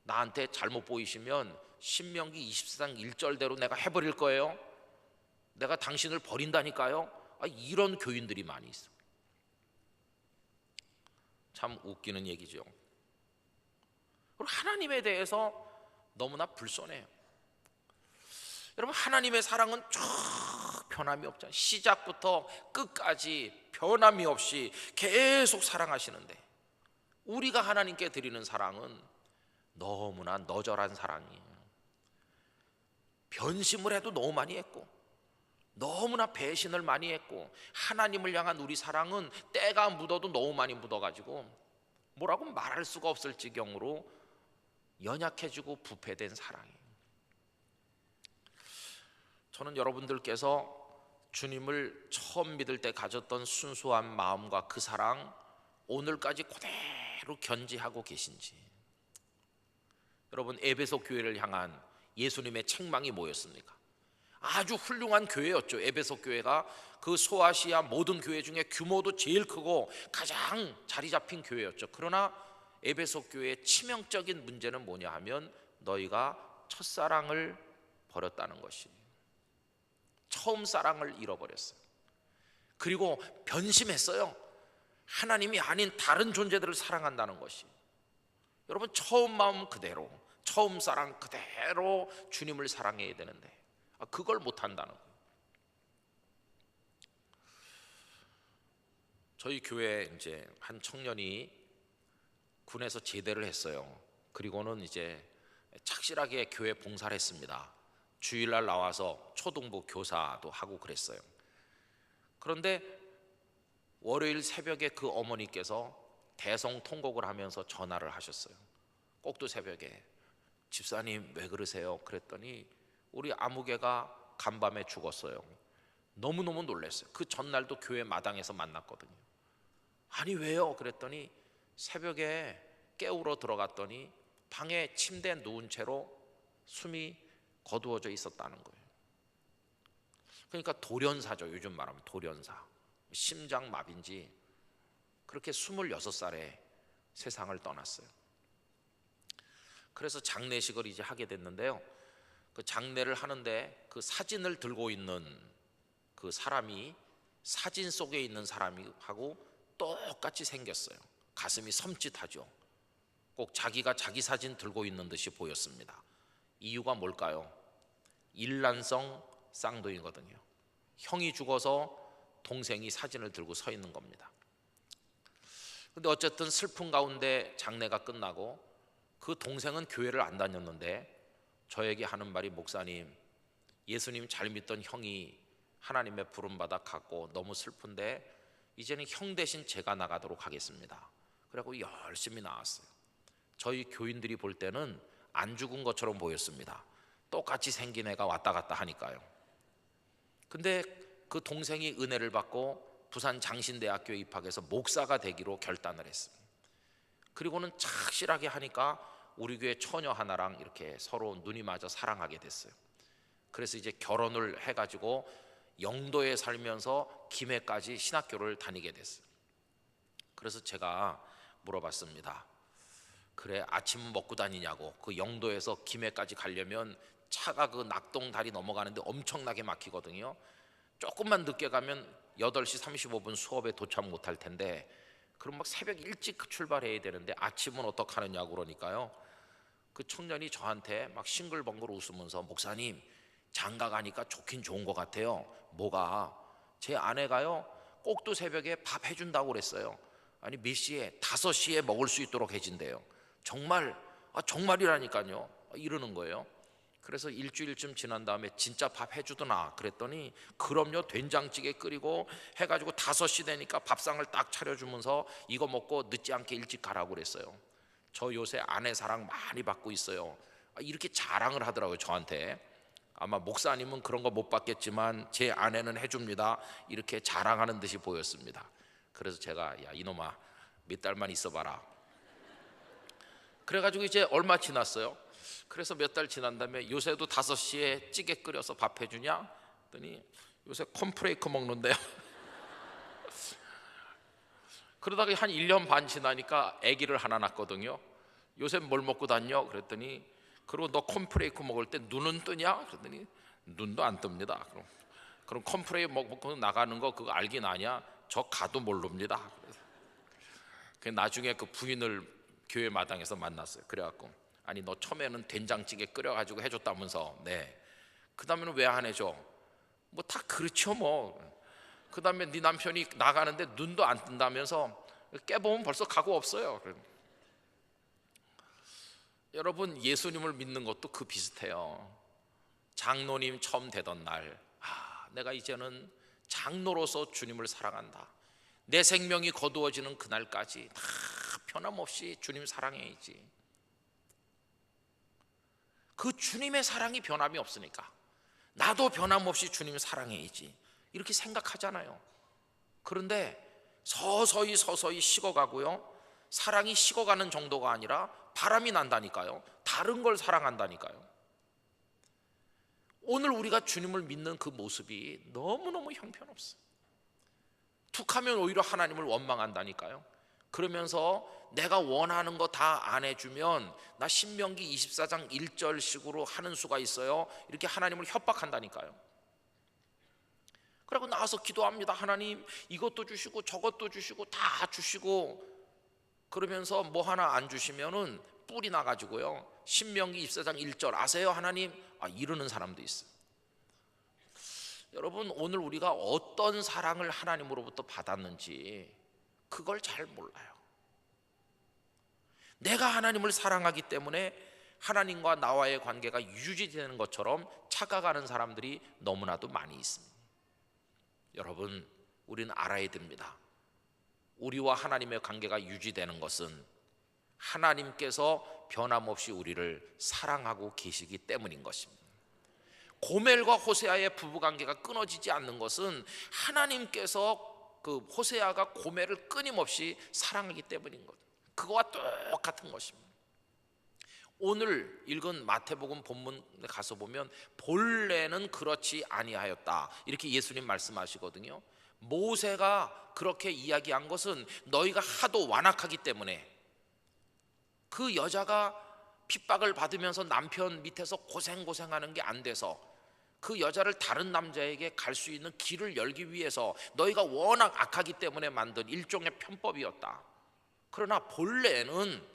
나한테 잘못 보이시면 신명기 24장 1절대로 내가 해버릴 거예요. 내가 당신을 버린다니까요. 이런 교인들이 많이 있어. 참 웃기는 얘기죠. 그리고 하나님에 대해서 너무나 불손해요. 여러분, 하나님의 사랑은 쭉 변함이 없잖아요. 시작부터 끝까지 변함이 없이 계속 사랑하시는데, 우리가 하나님께 드리는 사랑은 너무나 너절한 사랑이에요. 변심을 해도 너무 많이 했고, 너무나 배신을 많이 했고, 하나님을 향한 우리 사랑은 때가 묻어도 너무 많이 묻어가지고 뭐라고 말할 수가 없을 지경으로 연약해지고 부패된 사랑이에요. 저는 여러분들께서 주님을 처음 믿을 때 가졌던 순수한 마음과 그 사랑, 오늘까지 그대로 견지하고 계신지. 여러분, 에베소 교회를 향한 예수님의 책망이 뭐였습니까? 아주 훌륭한 교회였죠. 에베소 교회가 그 소아시아 모든 교회 중에 규모도 제일 크고 가장 자리 잡힌 교회였죠. 그러나 에베소 교회의 치명적인 문제는 뭐냐 하면 너희가 첫사랑을 버렸다는 것이에요. 처음 사랑을 잃어버렸어요. 그리고 변심했어요. 하나님이 아닌 다른 존재들을 사랑한다는 것이. 여러분, 처음 마음 그대로, 처음 사랑 그대로 주님을 사랑해야 되는데 그걸 못한다는 거예요. 저희 교회에 이제 한 청년이 군에서 제대를 했어요. 그리고는 이제 착실하게 교회 봉사를 했습니다. 주일날 나와서 초등부 교사도 하고 그랬어요. 그런데 월요일 새벽에 그 어머니께서 대성통곡을 하면서 전화를 하셨어요. 꼭두 새벽에. 집사님 왜 그러세요? 그랬더니 우리 아무개가 간밤에 죽었어요. 너무너무 놀랐어요. 그 전날도 교회 마당에서 만났거든요. 아니 왜요? 그랬더니 새벽에 깨우러 들어갔더니 방에 침대에 누운 채로 숨이 거두어져 있었다는 거예요. 그러니까 돌연사죠. 요즘 말하면 돌연사. 심장마비인지 그렇게 26살에 세상을 떠났어요. 그래서 장례식을 이제 하게 됐는데요, 그 장례를 하는데 그 사진을 들고 있는 그 사람이 사진 속에 있는 사람하고 똑같이 생겼어요. 가슴이 섬찟하죠. 꼭 자기가 자기 사진 들고 있는 듯이 보였습니다. 이유가 뭘까요? 일란성 쌍둥이거든요. 형이 죽어서 동생이 사진을 들고 서 있는 겁니다. 근데 어쨌든 슬픈 가운데 장례가 끝나고 그 동생은 교회를 안 다녔는데 저에게 하는 말이, 목사님, 예수님 잘 믿던 형이 하나님의 부름받아 갔고 너무 슬픈데 이제는 형 대신 제가 나가도록 하겠습니다. 그래고 열심히 나왔어요. 저희 교인들이 볼 때는 안 죽은 것처럼 보였습니다. 똑같이 생긴 애가 왔다 갔다 하니까요. 근데 그 동생이 은혜를 받고 부산 장신대학교에 입학해서 목사가 되기로 결단을 했습니다. 그리고는 착실하게 하니까 우리 교회 처녀 하나랑 이렇게 서로 눈이 맞아 사랑하게 됐어요. 그래서 이제 결혼을 해가지고 영도에 살면서 김해까지 신학교를 다니게 됐어요. 그래서 제가 물어봤습니다. 그래, 아침 먹고 다니냐고. 그 영도에서 김해까지 가려면 차가 그 낙동 다리 넘어가는데 엄청나게 막히거든요. 조금만 늦게 가면 8시 35분 수업에 도착 못할 텐데, 그럼 막 새벽 일찍 출발해야 되는데 아침은 어떡하느냐고 그러니까요, 그 청년이 저한테 막 싱글벙글 웃으면서, 목사님, 장가 가니까 좋긴 좋은 것 같아요. 뭐가? 제 아내가요 꼭두 새벽에 밥 해준다고 그랬어요. 아니 몇 시에? 5시에 먹을 수 있도록 해준대요. 정말? 정말이라니까요. 이러는 거예요. 그래서 일주일쯤 지난 다음에 진짜 밥 해주더나 그랬더니 그럼요, 된장찌개 끓이고 해가지고 5시 되니까 밥상을 딱 차려주면서 이거 먹고 늦지 않게 일찍 가라고 그랬어요. 저 요새 아내 사랑 많이 받고 있어요. 이렇게 자랑을 하더라고요, 저한테. 아마 목사님은 그런 거 못 받겠지만 제 아내는 해줍니다, 이렇게 자랑하는 듯이 보였습니다. 그래서 제가, 야 이놈아, 몇 달만 있어봐라. 그래가지고 이제 얼마 지났어요. 그래서 몇 달 지난 다음에 요새도 5시에 찌개 끓여서 밥 해주냐 했더니 요새 콘프레이크 먹는데요. 그러다가 한 1년 반 지나니까 아기를 하나 낳았거든요. 요새 뭘 먹고 다녀? 그랬더니, 그리고 너 콘프레이크 먹을 때 눈은 뜨냐? 그랬더니 눈도 안 뜹니다. 그럼 콘프레이크 먹고 나가는 거 그거 알긴 아냐? 저 가도 모릅니다. 그 나중에 그 부인을 교회 마당에서 만났어요. 그래갖고, 아니 너 처음에는 된장찌개 끓여가지고 해줬다면서. 네. 그 다음에는 왜 안 해줘? 뭐 다 그렇죠 뭐. 그 다음에 네 남편이 나가는데 눈도 안 뜬다면서. 깨보면 벌써 각오 없어요. 여러분, 예수님을 믿는 것도 그 비슷해요. 장로님 처음 되던 날, 내가 이제는 장로로서 주님을 사랑한다. 내 생명이 거두어지는 그날까지 다 변함없이 주님 사랑해야지. 그 주님의 사랑이 변함이 없으니까 나도 변함없이 주님 사랑해야지, 이렇게 생각하잖아요. 그런데 서서히 식어가고요, 사랑이 식어가는 정도가 아니라 바람이 난다니까요. 다른 걸 사랑한다니까요. 오늘 우리가 주님을 믿는 그 모습이 너무너무 형편없어요. 툭하면 오히려 하나님을 원망한다니까요. 그러면서 내가 원하는 거 다 안 해주면 나 신명기 24장 1절식으로 하는 수가 있어요, 이렇게 하나님을 협박한다니까요. 그리고 나와서 기도합니다. 하나님 이것도 주시고 저것도 주시고 다 주시고, 그러면서 뭐 하나 안 주시면은 뿔이 나가지고요, 신명기 24장 1절 아세요 하나님? 이러는 사람도 있어요. 여러분, 오늘 우리가 어떤 사랑을 하나님으로부터 받았는지 그걸 잘 몰라요. 내가 하나님을 사랑하기 때문에 하나님과 나와의 관계가 유지되는 것처럼 착각하는 사람들이 너무나도 많이 있습니다. 여러분, 우리는 알아야 됩니다. 우리와 하나님의 관계가 유지되는 것은 하나님께서 변함없이 우리를 사랑하고 계시기 때문인 것입니다. 고멜과 호세아의 부부관계가 끊어지지 않는 것은 하나님께서 그 호세아가 고멜을 끊임없이 사랑하기 때문인 것, 그거와 똑같은 것입니다. 오늘 읽은 마태복음 본문에 가서 보면 본래는 그렇지 아니하였다, 이렇게 예수님 말씀하시거든요. 모세가 그렇게 이야기한 것은 너희가 하도 완악하기 때문에, 그 여자가 핍박을 받으면서 남편 밑에서 고생하는 게 안 돼서 그 여자를 다른 남자에게 갈 수 있는 길을 열기 위해서 너희가 워낙 악하기 때문에 만든 일종의 편법이었다. 그러나 본래는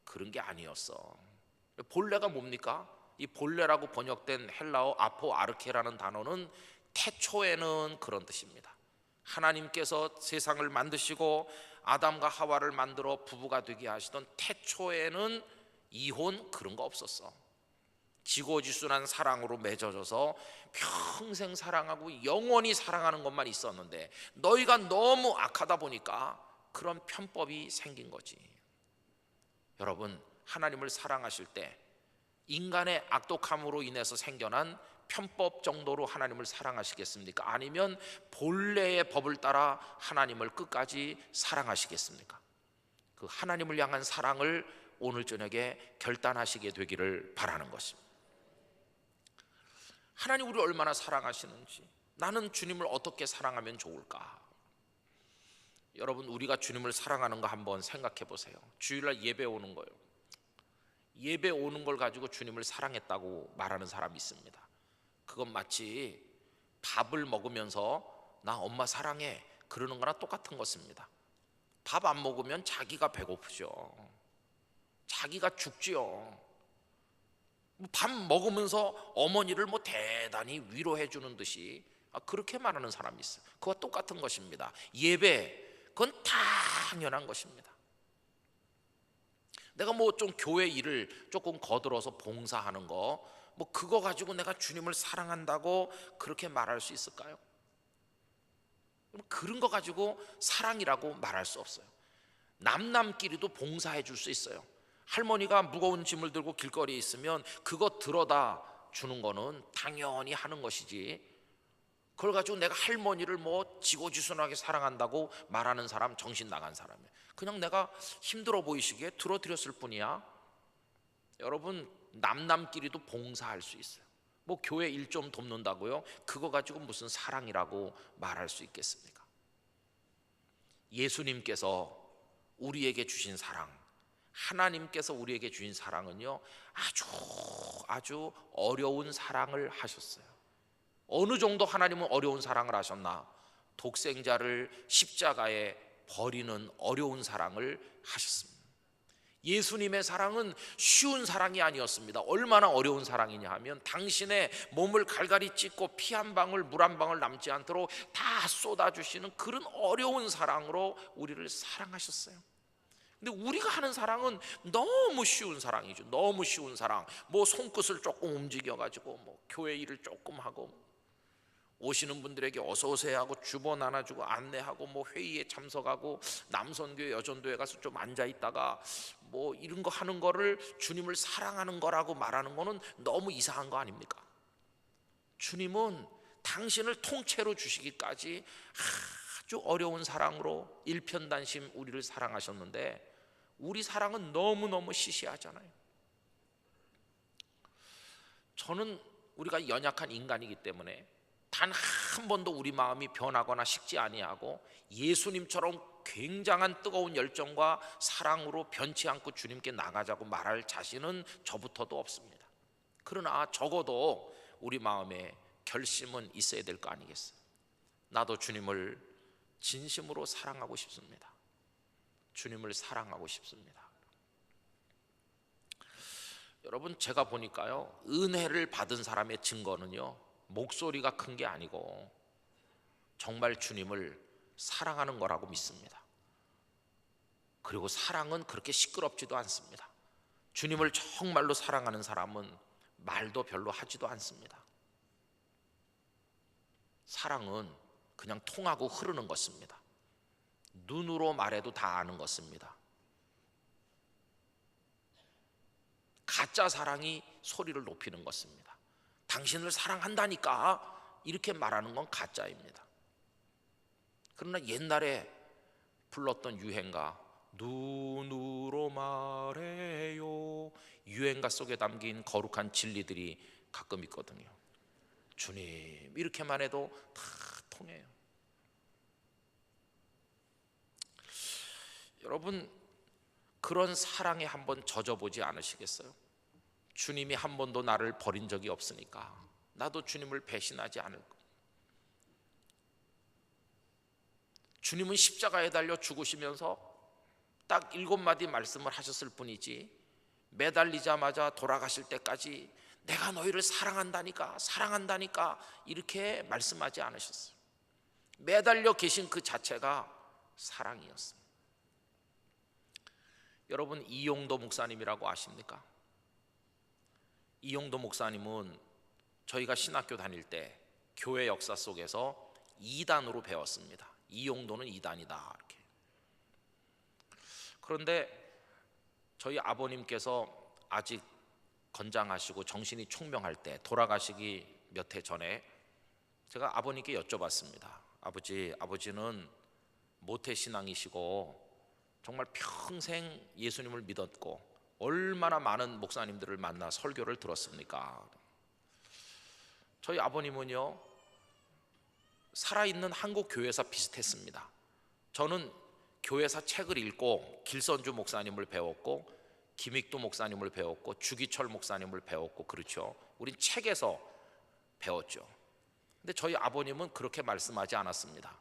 그런 게 아니었어. 본래가 뭡니까? 이 본래라고 번역된 헬라어 아포아르케라는 단어는 태초에는 그런 뜻입니다. 하나님께서 세상을 만드시고 아담과 하와를 만들어 부부가 되게 하시던 태초에는 이혼 그런 거 없었어. 지고지순한 사랑으로 맺어져서 평생 사랑하고 영원히 사랑하는 것만 있었는데, 너희가 너무 악하다 보니까 그런 편법이 생긴 거지. 여러분, 하나님을 사랑하실 때 인간의 악독함으로 인해서 생겨난 편법 정도로 하나님을 사랑하시겠습니까? 아니면 본래의 법을 따라 하나님을 끝까지 사랑하시겠습니까? 그 하나님을 향한 사랑을 오늘 저녁에 결단하시게 되기를 바라는 것입니다. 하나님 우리를 얼마나 사랑하시는지, 나는 주님을 어떻게 사랑하면 좋을까? 여러분, 우리가 주님을 사랑하는 거 한번 생각해 보세요. 주일날 예배 오는 거예요. 예배 오는 걸 가지고 주님을 사랑했다고 말하는 사람이 있습니다. 그건 마치 밥을 먹으면서 나 엄마 사랑해 그러는 거나 똑같은 것입니다. 밥 안 먹으면 자기가 배고프죠. 자기가 죽지요. 밥 먹으면서 어머니를 뭐 대단히 위로해 주는 듯이 그렇게 말하는 사람이 있어요. 그와 똑같은 것입니다. 예배, 그건 당연한 것입니다. 내가 뭐 좀 교회 일을 조금 거들어서 봉사하는 거, 뭐 그거 가지고 내가 주님을 사랑한다고 그렇게 말할 수 있을까요? 그런 거 가지고 사랑이라고 말할 수 없어요. 남남끼리도 봉사해 줄 수 있어요. 할머니가 무거운 짐을 들고 길거리에 있으면 그거 들어다 주는 거는 당연히 하는 것이지, 그걸 가지고 내가 할머니를 뭐 지고지순하게 사랑한다고 말하는 사람 정신 나간 사람이에요. 그냥 내가 힘들어 보이시기에 들어드렸을 뿐이야. 여러분, 남남끼리도 봉사할 수 있어요. 뭐 교회 일 좀 돕는다고요? 그거 가지고 무슨 사랑이라고 말할 수 있겠습니까? 예수님께서 우리에게 주신 사랑, 하나님께서 우리에게 주신 사랑은요, 아주 어려운 사랑을 하셨어요. 어느 정도 하나님은 어려운 사랑을 하셨나? 독생자를 십자가에 버리는 어려운 사랑을 하셨습니다. 예수님의 사랑은 쉬운 사랑이 아니었습니다. 얼마나 어려운 사랑이냐 하면, 당신의 몸을 갈갈이 찢고 피 한 방울 물 한 방울 남지 않도록 다 쏟아주시는 그런 어려운 사랑으로 우리를 사랑하셨어요. 근데 우리가 하는 사랑은 너무 쉬운 사랑이죠. 너무 쉬운 사랑. 뭐 손끝을 조금 움직여가지고 뭐 교회 일을 조금 하고, 오시는 분들에게 어서 오세요 하고 주보 나눠주고 안내하고, 뭐 회의에 참석하고, 남선교회 여전도회 가서 좀 앉아 있다가 뭐 이런 거 하는 거를 주님을 사랑하는 거라고 말하는 거는 너무 이상한 거 아닙니까? 주님은 당신을 통째로 주시기까지 아주 어려운 사랑으로 일편단심 우리를 사랑하셨는데, 우리 사랑은 너무너무 시시하잖아요. 저는 우리가 연약한 인간이기 때문에 단 한 번도 우리 마음이 변하거나 식지 아니하고 예수님처럼 굉장한 뜨거운 열정과 사랑으로 변치 않고 주님께 나가자고 말할 자신은 저부터도 없습니다. 그러나 적어도 우리 마음에 결심은 있어야 될 거 아니겠어요? 나도 주님을 진심으로 사랑하고 싶습니다. 주님을 사랑하고 싶습니다. 여러분, 제가 보니까요, 은혜를 받은 사람의 증거는요, 목소리가 큰 게 아니고 정말 주님을 사랑하는 거라고 믿습니다. 그리고 사랑은 그렇게 시끄럽지도 않습니다. 주님을 정말로 사랑하는 사람은 말도 별로 하지도 않습니다. 사랑은 그냥 통하고 흐르는 것입니다. 눈으로 말해도 다 아는 것입니다. 가짜 사랑이 소리를 높이는 것입니다. 당신을 사랑한다니까 이렇게 말하는 건 가짜입니다. 그러나 옛날에 불렀던 유행가, 눈으로 말해요, 유행가 속에 담긴 거룩한 진리들이 가끔 있거든요. 주님 이렇게만 해도 다 통해요. 여러분, 그런 사랑에 한번 젖어보지 않으시겠어요? 주님이 한 번도 나를 버린 적이 없으니까 나도 주님을 배신하지 않을 것. 주님은 십자가에 달려 죽으시면서 딱 7마디 말씀을 하셨을 뿐이지, 매달리자마자 돌아가실 때까지 내가 너희를 사랑한다니까 사랑한다니까 이렇게 말씀하지 않으셨어요. 매달려 계신 그 자체가 사랑이었어요. 여러분, 이용도 목사님이라고 아십니까? 이용도 목사님은 저희가 신학교 다닐 때 교회 역사 속에서 2단으로 배웠습니다. 이용도는 2단이다 이렇게. 그런데 저희 아버님께서 아직 건장하시고 정신이 총명할 때, 돌아가시기 몇 해 전에 제가 아버님께 여쭤봤습니다. 아버지는 모태신앙이시고 정말 평생 예수님을 믿었고 얼마나 많은 목사님들을 만나 설교를 들었습니까? 저희 아버님은요, 살아있는 한국 교회사 비슷했습니다. 저는 교회사 책을 읽고 길선주 목사님을 배웠고 김익두 목사님을 배웠고 주기철 목사님을 배웠고, 그렇죠. 우린 책에서 배웠죠. 근데 저희 아버님은 그렇게 말씀하지 않았습니다.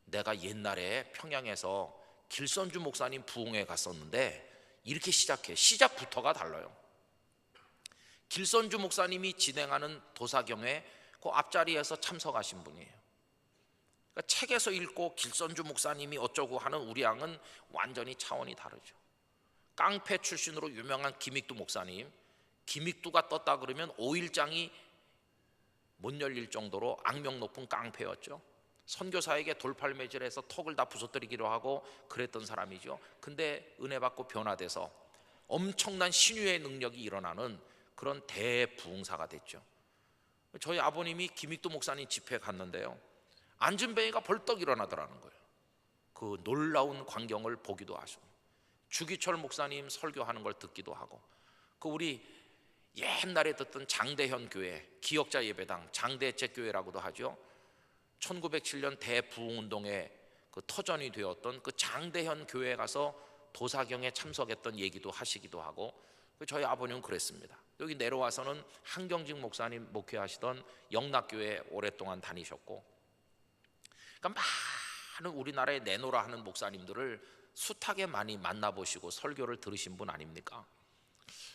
내가 옛날에 평양에서 길선주 목사님 부흥회 갔었는데 이렇게 시작해. 시작부터가 달라요. 길선주 목사님이 진행하는 도사경회 그 앞자리에서 참석하신 분이에요. 그러니까 책에서 읽고 길선주 목사님이 어쩌고 하는 우리랑은 완전히 차원이 다르죠. 깡패 출신으로 유명한 김익두 목사님, 기믹두가 떴다 그러면 5일장이 못 열릴 정도로 악명 높은 깡패였죠. 선교사에게 돌팔매질해서 턱을 다 부서뜨리기로 하고 그랬던 사람이죠. 근데 은혜 받고 변화돼서 엄청난 신유의 능력이 일어나는 그런 대부흥사가 됐죠. 저희 아버님이 김익두 목사님 집회에 갔는데요, 안진뱅이가 벌떡 일어나더라는 거예요. 그 놀라운 광경을 보기도 하시고, 주기철 목사님 설교하는 걸 듣기도 하고, 그 우리 옛날에 듣던 장대현 교회, 기억자 예배당, 장대책교회라고도 하죠. 1907년 대부흥운동의 그 터전이 되었던 그 장대현 교회에 가서 도사경에 참석했던 얘기도 하시기도 하고, 저희 아버님은 그랬습니다. 여기 내려와서는 한경직 목사님 목회하시던 영락교회에 오랫동안 다니셨고, 그러니까 많은 우리나라에 내노라 하는 목사님들을 숱하게 많이 만나보시고 설교를 들으신 분 아닙니까?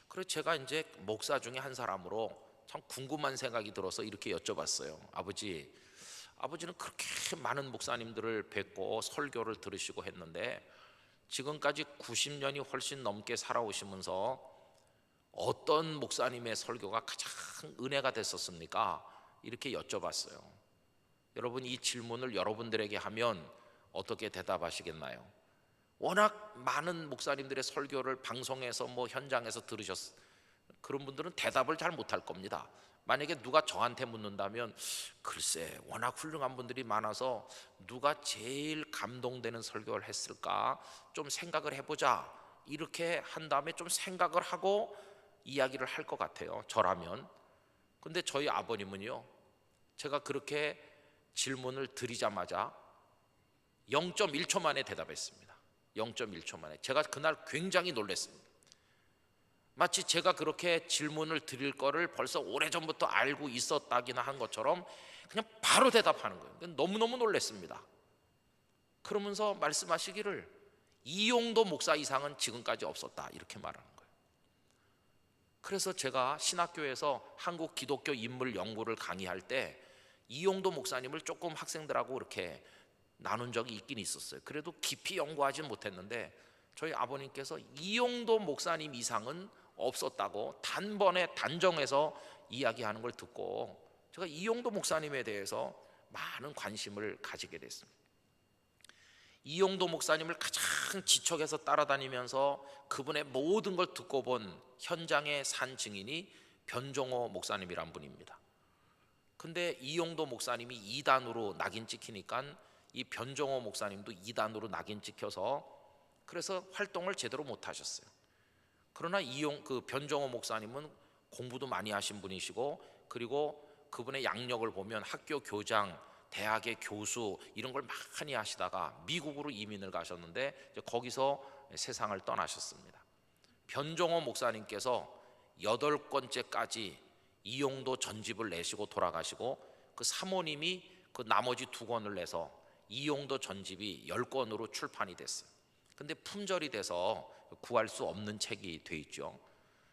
그래서 제가 이제 목사 중에 한 사람으로 참 궁금한 생각이 들어서 이렇게 여쭤봤어요. 아버지는 그렇게 많은 목사님들을 뵙고 설교를 들으시고 했는데 지금까지 90년이 훨씬 넘게 살아오시면서 어떤 목사님의 설교가 가장 은혜가 됐었습니까? 이렇게 여쭤봤어요. 여러분, 이 질문을 여러분들에게 하면 어떻게 대답하시겠나요? 워낙 많은 목사님들의 설교를 방송에서 현장에서 들으셨, 그런 분들은 대답을 잘 못할 겁니다. 만약에 누가 저한테 묻는다면 글쎄, 워낙 훌륭한 분들이 많아서 누가 제일 감동되는 설교를 했을까 좀 생각을 해보자, 이렇게 한 다음에 좀 생각을 하고 이야기를 할 것 같아요, 저라면. 근데 저희 아버님은요, 제가 그렇게 질문을 드리자마자 0.1초 만에 대답했습니다. 0.1초 만에. 제가 그날 굉장히 놀랐습니다. 마치 제가 그렇게 질문을 드릴 거를 벌써 오래전부터 알고 있었다기나 한 것처럼 그냥 바로 대답하는 거예요. 너무너무 놀랐습니다. 그러면서 말씀하시기를 이용도 목사 이상은 지금까지 없었다, 이렇게 말하는 거예요. 그래서 제가 신학교에서 한국 기독교 인물 연구를 강의할 때 이용도 목사님을 조금 학생들하고 이렇게 나눈 적이 있긴 있었어요. 그래도 깊이 연구하지는 못했는데 저희 아버님께서 이용도 목사님 이상은 없었다고 단번에 단정해서 이야기하는 걸 듣고 제가 이용도 목사님에 대해서 많은 관심을 가지게 됐습니다. 이용도 목사님을 가장 지척해서 따라다니면서 그분의 모든 걸 듣고 본 현장의 산 증인이 변종호 목사님이란 분입니다. 근데 이용도 목사님이 이단으로 낙인 찍히니까 이 변종호 목사님도 이단으로 낙인 찍혀서 그래서 활동을 제대로 못 하셨어요. 그러나 그 변종호 목사님은 공부도 많이 하신 분이시고, 그리고 그분의 양력을 보면 학교 교장, 대학의 교수 이런 걸 많이 하시다가 미국으로 이민을 가셨는데 이제 거기서 세상을 떠나셨습니다. 변종호 목사님께서 8권째까지 이용도 전집을 내시고 돌아가시고, 그 사모님이 그 나머지 2권을 내서 이용도 전집이 10권으로 출판이 됐어요. 근데 품절이 돼서 구할 수 없는 책이 돼 있죠.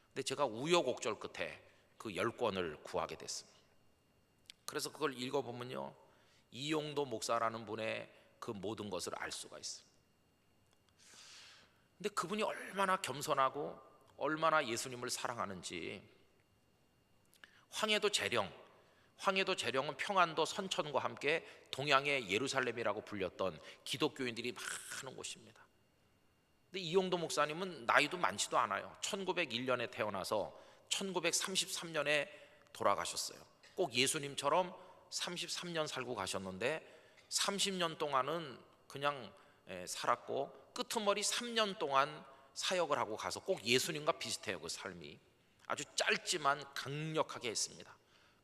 근데 제가 우여곡절 끝에 그 10권을 구하게 됐습니다. 그래서 그걸 읽어보면요, 이용도 목사라는 분의 그 모든 것을 알 수가 있어요. 근데 그분이 얼마나 겸손하고 얼마나 예수님을 사랑하는지. 황해도 재령은 평안도 선천과 함께 동양의 예루살렘이라고 불렸던 기독교인들이 많은 곳입니다. 근데 이용도 목사님은 나이도 많지도 않아요. 1901년에 태어나서 1933년에 돌아가셨어요. 꼭 예수님처럼 33년 살고 가셨는데 30년 동안은 그냥 살았고 끄트머리 3년 동안 사역을 하고 가서 꼭 예수님과 비슷해요. 그 삶이 아주 짧지만 강력하게 했습니다.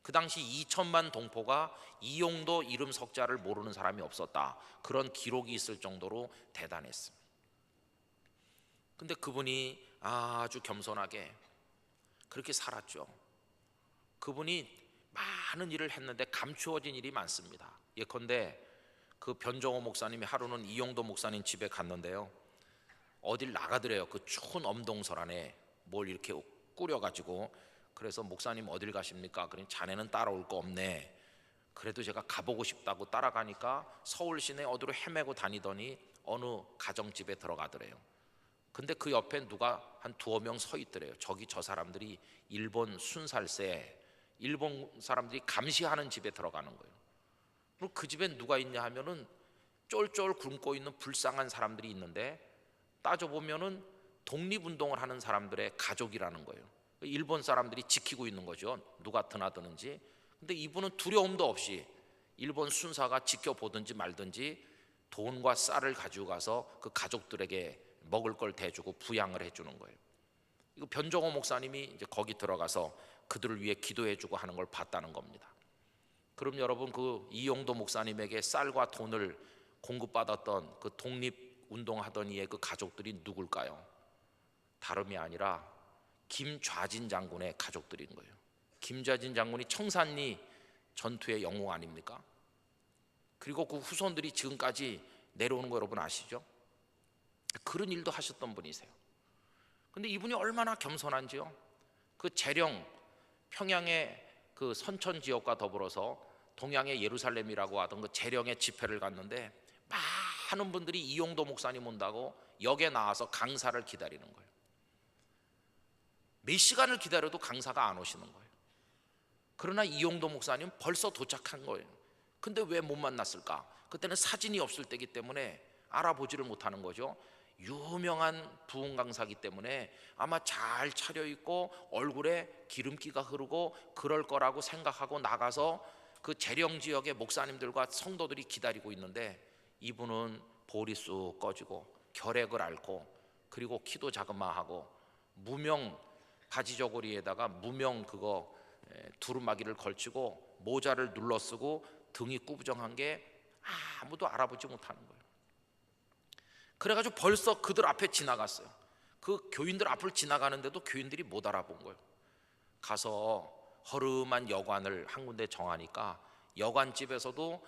그 당시 2천만 동포가 이용도 이름 석자를 모르는 사람이 없었다, 그런 기록이 있을 정도로 대단했습니다. 근데 그분이 아주 겸손하게 그렇게 살았죠. 그분이 많은 일을 했는데 감추어진 일이 많습니다. 예컨대 그 변종호 목사님이 하루는 이용도 목사님 집에 갔는데요, 어딜 나가더래요. 그 추운 엄동설 안에 뭘 이렇게 꾸려가지고. 그래서 목사님 어딜 가십니까? 그러니 자네는 따라올 거 없네. 그래도 제가 가보고 싶다고 따라가니까 서울 시내 어디로 헤매고 다니더니 어느 가정집에 들어가더래요. 근데 그 옆에 누가 한 두어 명 서 있더래요. 저기 저 사람들이 일본 순살세, 일본 사람들이 감시하는 집에 들어가는 거예요. 그리고 그 집엔 누가 있냐 하면은 쫄쫄 굶고 있는 불쌍한 사람들이 있는데, 따져보면은 독립운동을 하는 사람들의 가족이라는 거예요. 일본 사람들이 지키고 있는 거죠. 누가 드나드는지. 근데 이분은 두려움도 없이 일본 순사가 지켜보든지 말든지 돈과 쌀을 가지고 가서 그 가족들에게 먹을 걸 대주고 부양을 해주는 거예요. 이거 변종호 목사님이 이제 거기 들어가서 그들을 위해 기도해주고 하는 걸 봤다는 겁니다. 그럼 여러분, 그 이용도 목사님에게 쌀과 돈을 공급받았던 그 독립운동하던 이의 그 가족들이 누굴까요? 다름이 아니라 김좌진 장군의 가족들인 거예요. 김좌진 장군이 청산리 전투의 영웅 아닙니까? 그리고 그 후손들이 지금까지 내려오는 거 여러분 아시죠? 그런 일도 하셨던 분이세요. 근데 이분이 얼마나 겸손한지요. 그 재령 평양의 그 선천 지역과 더불어서 동양의 예루살렘이라고 하던 그 재령의 집회를 갔는데, 많은 분들이 이용도 목사님 온다고 역에 나와서 강사를 기다리는 거예요. 몇 시간을 기다려도 강사가 안 오시는 거예요. 그러나 이용도 목사님 벌써 도착한 거예요. 근데 왜 못 만났을까? 그때는 사진이 없을 때기 때문에 알아보지를 못하는 거죠. 유명한 부흥 강사기 때문에 아마 잘 차려입고 얼굴에 기름기가 흐르고 그럴 거라고 생각하고 나가서 그 재령 지역의 목사님들과 성도들이 기다리고 있는데, 이분은 볼이 쑥 꺼지고 결핵을 앓고, 그리고 키도 자그마하고 무명 바지저고리에다가 무명 그거 두루마기를 걸치고 모자를 눌러쓰고 등이 꾸부정한 게 아무도 알아보지 못하는 거예요. 그래가지고 벌써 그들 앞에 지나갔어요. 그 교인들 앞을 지나가는데도 교인들이 못 알아본 거예요. 가서 허름한 여관을 한 군데 정하니까 여관집에서도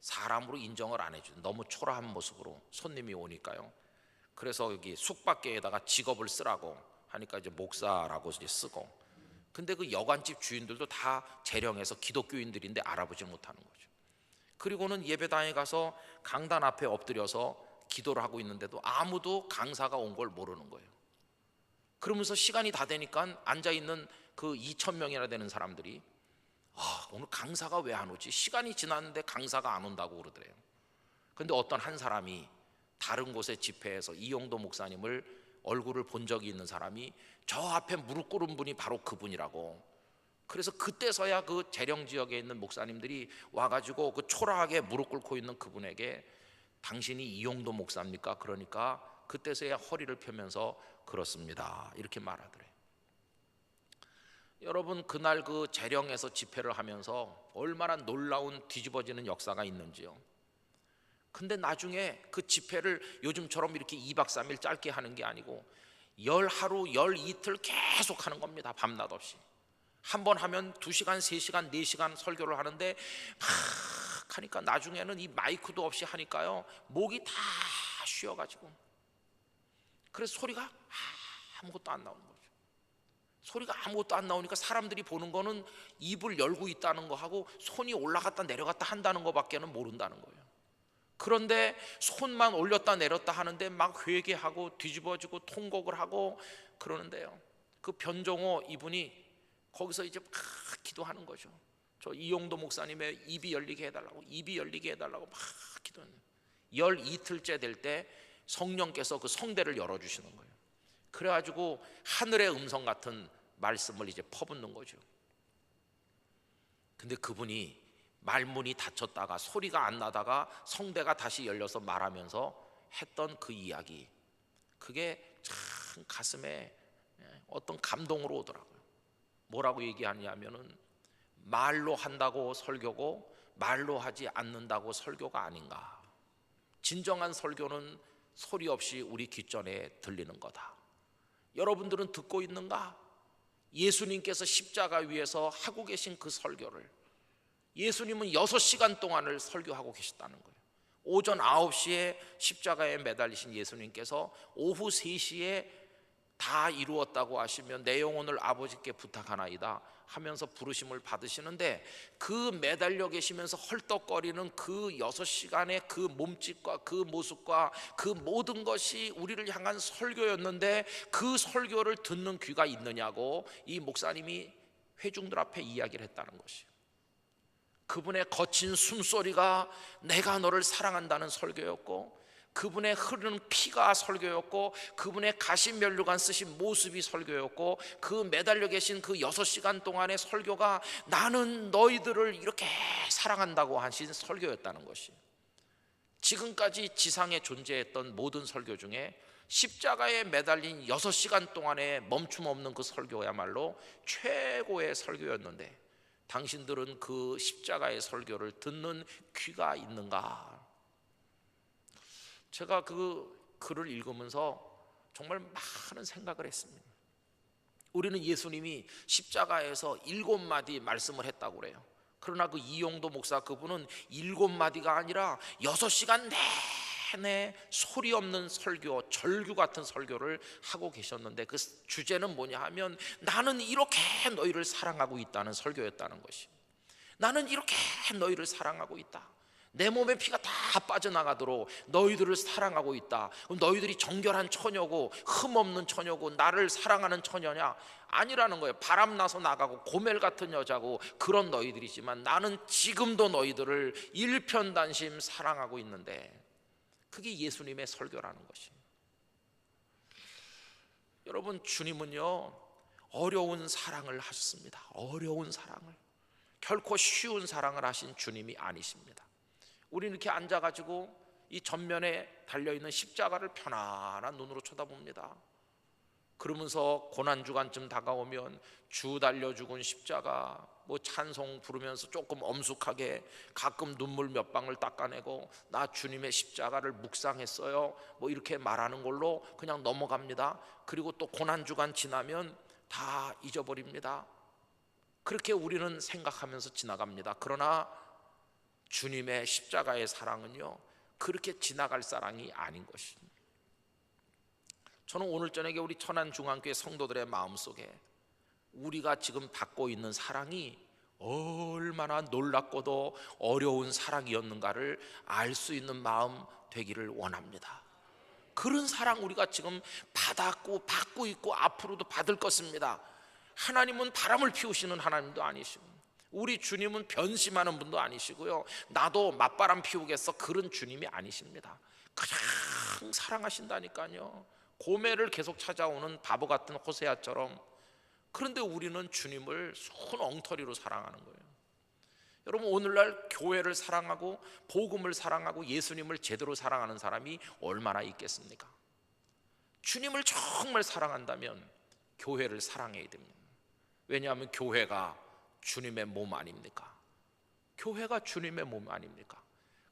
사람으로 인정을 안 해주는, 너무 초라한 모습으로 손님이 오니까요. 그래서 여기 숙박계에다가 직업을 쓰라고 하니까 이제 목사라고 이제 쓰고, 근데 그 여관집 주인들도 다 재령해서 기독교인들인데 알아보지 못하는 거죠. 그리고는 예배당에 가서 강단 앞에 엎드려서 기도를 하고 있는데도 아무도 강사가 온 걸 모르는 거예요. 그러면서 시간이 다 되니까 앉아있는 그 2,000명이나 되는 사람들이 오늘 강사가 왜 안 오지? 시간이 지났는데 강사가 안 온다고 그러더래요. 근데 어떤 한 사람이 다른 곳의 집회에서 이용도 목사님을 얼굴을 본 적이 있는 사람이 저 앞에 무릎 꿇은 분이 바로 그분이라고. 그래서 그때서야 그 재령 지역에 있는 목사님들이 와가지고 그 초라하게 무릎 꿇고 있는 그분에게 당신이 이용도 목사입니까? 그러니까 그때서야 허리를 펴면서 그렇습니다 이렇게 말하더래요. 여러분, 그날 그 재령에서 집회를 하면서 얼마나 놀라운 뒤집어지는 역사가 있는지요. 근데 나중에 그 집회를 요즘처럼 이렇게 2박 3일 짧게 하는 게 아니고 열 하루, 열 이틀 계속 하는 겁니다. 밤낮 없이. 한 번 하면 2시간, 3시간, 4시간 설교를 하는데 막 하니까 나중에는 이 마이크도 없이 하니까요, 목이 다 쉬어가지고, 그래서 소리가 아무것도 안 나오는 거죠. 소리가 아무것도 안 나오니까 사람들이 보는 거는 입을 열고 있다는 거 하고 손이 올라갔다 내려갔다 한다는 거밖에는 모른다는 거예요. 그런데 손만 올렸다 내렸다 하는데 막 회개하고 뒤집어지고 통곡을 하고 그러는데요, 그 변종호 이분이 거기서 이제 막 기도하는 거죠. 저 이용도 목사님의 입이 열리게 해달라고, 입이 열리게 해달라고 막 기도하는. 열 이틀째 될 때 성령께서 그 성대를 열어주시는 거예요. 그래가지고 하늘의 음성 같은 말씀을 이제 퍼붓는 거죠. 근데 그분이 말문이 닫혔다가 소리가 안 나다가 성대가 다시 열려서 말하면서 했던 그 이야기, 그게 참 가슴에 어떤 감동으로 오더라고요. 뭐라고 얘기하냐면은 말로 한다고 설교고 말로 하지 않는다고 설교가 아닌가. 진정한 설교는 소리 없이 우리 귓전에 들리는 거다. 여러분들은 듣고 있는가? 예수님께서 십자가 위에서 하고 계신 그 설교를 예수님은 6시간 동안을 설교하고 계셨다는 거예요. 오전 9시에 십자가에 매달리신 예수님께서 오후 3시에 다 이루었다고 하시면 내 영혼을 아버지께 부탁하나이다 하면서 부르심을 받으시는데, 그 매달려 계시면서 헐떡거리는 그 6시간의 그 몸짓과 그 모습과 그 모든 것이 우리를 향한 설교였는데, 그 설교를 듣는 귀가 있느냐고 이 목사님이 회중들 앞에 이야기를 했다는 것이에요. 그분의 거친 숨소리가 내가 너를 사랑한다는 설교였고, 그분의 흐르는 피가 설교였고, 그분의 가시면류관 쓰신 모습이 설교였고, 그 매달려 계신 그 6시간 동안의 설교가 나는 너희들을 이렇게 사랑한다고 하신 설교였다는 것이, 지금까지 지상에 존재했던 모든 설교 중에 십자가에 매달린 6시간 동안의 멈춤 없는 그 설교야말로 최고의 설교였는데, 당신들은 그 십자가의 설교를 듣는 귀가 있는가? 제가 그 글을 읽으면서 정말 많은 생각을 했습니다. 우리는 예수님이 십자가에서 7마디 말씀을 했다고 그래요. 그러나 그 이용도 목사 그분은 7마디가 아니라 6시간 내내 소리 없는 설교, 절규 같은 설교를 하고 계셨는데, 그 주제는 뭐냐 하면 나는 이렇게 너희를 사랑하고 있다는 설교였다는 것이. 나는 이렇게 너희를 사랑하고 있다. 내 몸의 피가 다 빠져나가도록 너희들을 사랑하고 있다. 그럼 너희들이 정결한 처녀고 흠없는 처녀고 나를 사랑하는 처녀냐? 아니라는 거예요. 바람나서 나가고 고멜 같은 여자고 그런 너희들이지만 나는 지금도 너희들을 일편단심 사랑하고 있는데, 그게 예수님의 설교라는 것이. 여러분, 주님은요 어려운 사랑을 하셨습니다. 어려운 사랑을, 결코 쉬운 사랑을 하신 주님이 아니십니다. 우리는 이렇게 앉아가지고 이 전면에 달려있는 십자가를 편안한 눈으로 쳐다봅니다. 그러면서 고난주간쯤 다가오면 주 달려 죽은 십자가 뭐 찬송 부르면서 조금 엄숙하게 가끔 눈물 몇 방울 닦아내고 나 주님의 십자가를 묵상했어요 뭐 이렇게 말하는 걸로 그냥 넘어갑니다. 그리고 또 고난주간 지나면 다 잊어버립니다. 그렇게 우리는 생각하면서 지나갑니다. 그러나 주님의 십자가의 사랑은요 그렇게 지나갈 사랑이 아닌 것입니다. 저는 오늘 저녁에 우리 천안중앙교회 성도들의 마음속에 우리가 지금 받고 있는 사랑이 얼마나 놀랍고도 어려운 사랑이었는가를 알 수 있는 마음 되기를 원합니다. 그런 사랑 우리가 지금 받았고 받고 있고 앞으로도 받을 것입니다. 하나님은 바람을 피우시는 하나님도 아니시고, 우리 주님은 변심하는 분도 아니시고요, 나도 맞바람 피우겠어 그런 주님이 아니십니다. 그냥 사랑하신다니까요. 고매를 계속 찾아오는 바보 같은 호세아처럼. 그런데 우리는 주님을 손 엉터리로 사랑하는 거예요. 여러분, 오늘날 교회를 사랑하고 복음을 사랑하고 예수님을 제대로 사랑하는 사람이 얼마나 있겠습니까? 주님을 정말 사랑한다면 교회를 사랑해야 됩니다. 왜냐하면 교회가 주님의 몸 아닙니까? 교회가 주님의 몸 아닙니까?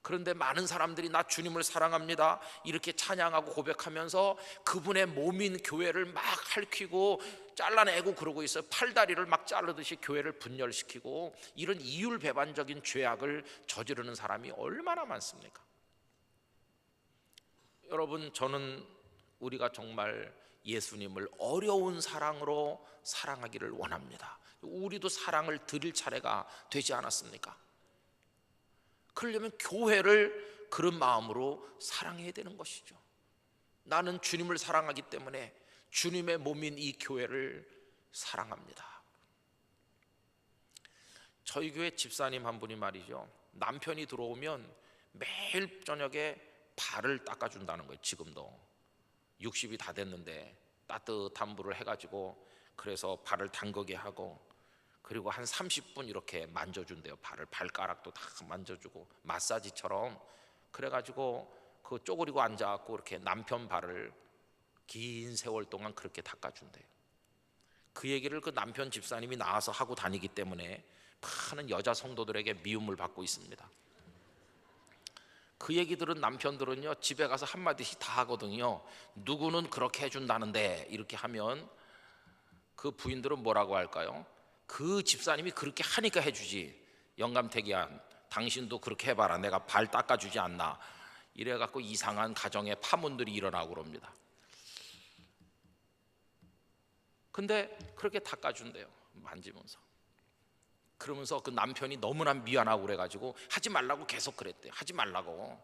그런데 많은 사람들이 나 주님을 사랑합니다 이렇게 찬양하고 고백하면서 그분의 몸인 교회를 막 핥히고 잘라내고 그러고 있어요. 팔다리를 막 자르듯이 교회를 분열시키고 이런 이율배반적인 죄악을 저지르는 사람이 얼마나 많습니까? 여러분, 저는 우리가 정말 예수님을 어려운 사랑으로 사랑하기를 원합니다. 우리도 사랑을 드릴 차례가 되지 않았습니까? 그러려면 교회를 그런 마음으로 사랑해야 되는 것이죠. 나는 주님을 사랑하기 때문에 주님의 몸인 이 교회를 사랑합니다. 저희 교회 집사님 한 분이 말이죠, 남편이 들어오면 매일 저녁에 발을 닦아준다는 거예요. 지금도 60이 다 됐는데 따뜻한 물을 해가지고 그래서 발을 담그게 하고, 그리고 한 30분 이렇게 만져준대요. 발을, 발가락도 다 만져주고 마사지처럼. 그래가지고 그 쪼그리고 앉아갖고 이렇게 남편 발을 긴 세월 동안 그렇게 닦아준대요. 그 얘기를 그 남편 집사님이 나와서 하고 다니기 때문에 많은 여자 성도들에게 미움을 받고 있습니다. 그 얘기 들은 남편들은요 집에 가서 한마디씩 다 하거든요. 누구는 그렇게 해준다는데 이렇게 하면 그 부인들은 뭐라고 할까요? 그 집사님이 그렇게 하니까 해주지, 영감태기야 당신도 그렇게 해봐라, 내가 발 닦아주지 않나, 이래갖고 이상한 가정의 파문들이 일어나고 그럽니다. 근데 그렇게 닦아준대요, 만지면서. 그러면서 그 남편이 너무나 미안하고 그래가지고 하지 말라고 계속 그랬대요. 하지 말라고.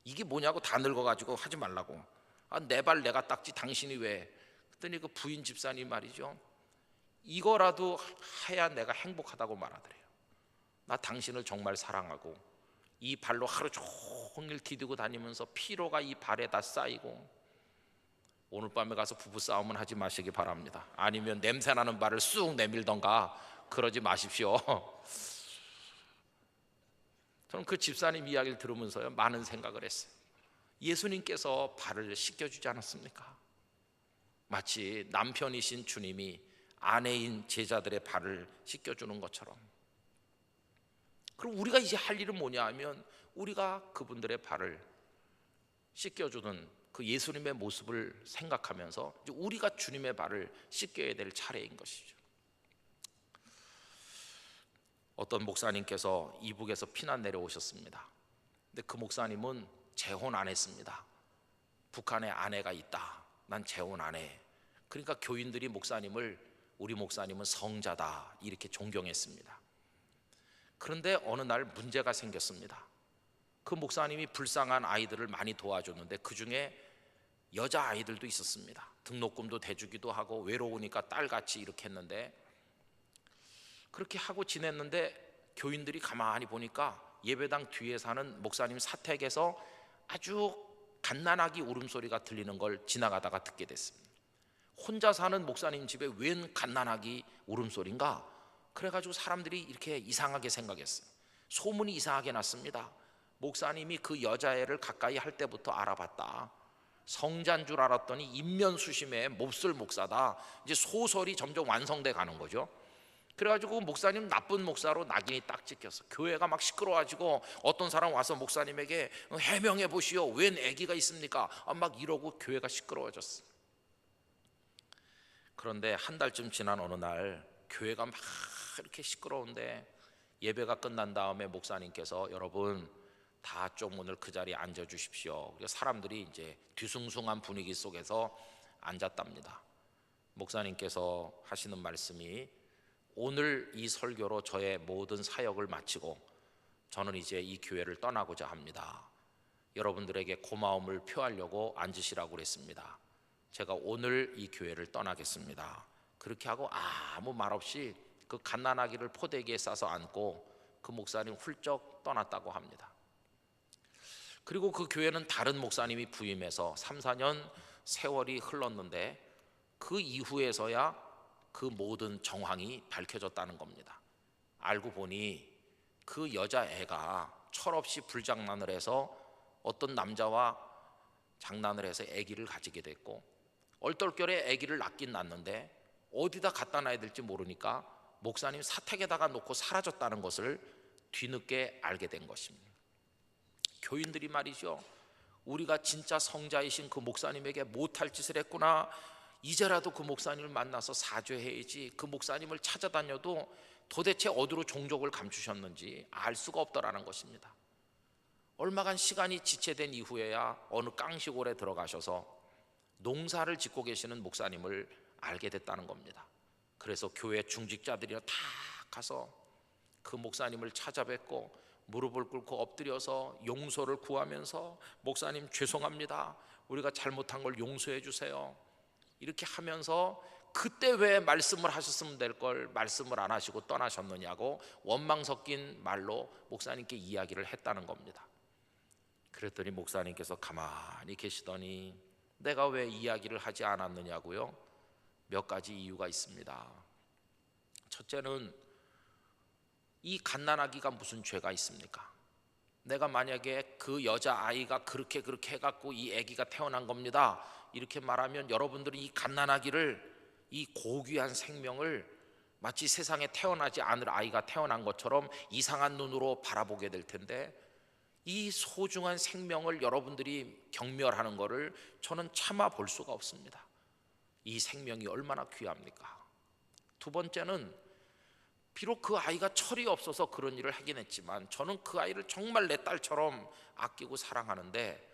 이게 뭐냐고, 다 늙어가지고 하지 말라고. 아, 내 발 내가 닦지 당신이 왜. 그랬더니 그 부인 집사님 말이죠, 이거라도 해야 내가 행복하다고 말하더래요. 나 당신을 정말 사랑하고 이 발로 하루 종일 디디고 다니면서 피로가 이 발에 다 쌓이고, 오늘 밤에 가서 부부싸움은 하지 마시기 바랍니다. 아니면 냄새나는 발을 쑥 내밀던가 그러지 마십시오. 저는 그 집사님 이야기를 들으면서요, 많은 생각을 했어요. 예수님께서 발을 씻겨주지 않았습니까? 마치 남편이신 주님이 아내인 제자들의 발을 씻겨주는 것처럼. 그럼 우리가 이제 할 일은 뭐냐 하면, 우리가 그분들의 발을 씻겨주는 그 예수님의 모습을 생각하면서 이제 우리가 주님의 발을 씻겨야 될 차례인 것이죠. 어떤 목사님께서 이북에서 피난 내려오셨습니다. 근데 그 목사님은 재혼 안 했습니다. 북한에 아내가 있다, 난 재혼 안 해. 그러니까 교인들이 우리 목사님은 성자다 이렇게 존경했습니다. 그런데 어느 날 문제가 생겼습니다. 그 목사님이 불쌍한 아이들을 많이 도와줬는데 그 중에 여자 아이들도 있었습니다. 등록금도 대주기도 하고 외로우니까 딸같이 이렇게 했는데, 그렇게 하고 지냈는데 교인들이 가만히 보니까 예배당 뒤에 사는 목사님 사택에서 아주 갓난아기 울음소리가 들리는 걸 지나가다가 듣게 됐습니다. 혼자 사는 목사님 집에 웬 갓난아기 울음소리인가? 그래가지고 사람들이 이렇게 이상하게 생각했어요. 소문이 이상하게 났습니다. 목사님이 그 여자애를 가까이 할 때부터 알아봤다. 성자인 줄 알았더니 인면수심의 몹쓸 목사다. 이제 소설이 점점 완성돼 가는 거죠. 그래가지고 목사님 나쁜 목사로 낙인이 딱 찍혔어. 교회가 막 시끄러워가지고 어떤 사람 와서 목사님에게 해명해 보시오, 웬 아기가 있습니까? 막 이러고 교회가 시끄러워졌어. 그런데 한 달쯤 지난 어느 날 교회가 막 이렇게 시끄러운데 예배가 끝난 다음에 목사님께서 여러분 다 좀 오늘 그 자리에 앉아 주십시오. 사람들이 이제 뒤숭숭한 분위기 속에서 앉았답니다. 목사님께서 하시는 말씀이, 오늘 이 설교로 저의 모든 사역을 마치고 저는 이제 이 교회를 떠나고자 합니다. 여러분들에게 고마움을 표하려고 앉으시라고 그랬습니다. 제가 오늘 이 교회를 떠나겠습니다. 그렇게 하고 아무 말 없이 그 갓난아기를 포대기에 싸서 안고 그 목사님 훌쩍 떠났다고 합니다. 그리고 그 교회는 다른 목사님이 부임해서 3, 4년 세월이 흘렀는데 그 이후에서야 그 모든 정황이 밝혀졌다는 겁니다. 알고 보니 그 여자애가 철없이 불장난을 해서 어떤 남자와 장난을 해서 아기를 가지게 됐고, 얼떨결에 아기를 낳긴 낳는데 어디다 갖다 놔야 될지 모르니까 목사님 사택에다가 놓고 사라졌다는 것을 뒤늦게 알게 된 것입니다. 교인들이 말이죠, 우리가 진짜 성자이신 그 목사님에게 못할 짓을 했구나, 이제라도 그 목사님을 만나서 사죄해야지, 그 목사님을 찾아다녀도 도대체 어디로 종족을 감추셨는지 알 수가 없더라는 것입니다. 얼마간 시간이 지체된 이후에야 어느 깡시골에 들어가셔서 농사를 짓고 계시는 목사님을 알게 됐다는 겁니다. 그래서 교회 중직자들이 다 가서 그 목사님을 찾아뵙고 무릎을 꿇고 엎드려서 용서를 구하면서, 목사님 죄송합니다, 우리가 잘못한 걸 용서해 주세요, 이렇게 하면서 그때 왜 말씀을 하셨으면 될 걸 말씀을 안 하시고 떠나셨느냐고 원망 섞인 말로 목사님께 이야기를 했다는 겁니다. 그랬더니 목사님께서 가만히 계시더니 내가 왜 이야기를 하지 않았느냐고요? 몇 가지 이유가 있습니다. 첫째는 이 갓난아기가 무슨 죄가 있습니까? 내가 만약에 그 여자아이가 그렇게 해갖고 이 아기가 태어난 겁니다 이렇게 말하면 여러분들이 이 갓난아기를, 이 고귀한 생명을 마치 세상에 태어나지 않을 아이가 태어난 것처럼 이상한 눈으로 바라보게 될 텐데, 이 소중한 생명을 여러분들이 경멸하는 것을 저는 참아 볼 수가 없습니다. 이 생명이 얼마나 귀합니까? 두 번째는 비록 그 아이가 철이 없어서 그런 일을 하긴 했지만 저는 그 아이를 정말 내 딸처럼 아끼고 사랑하는데,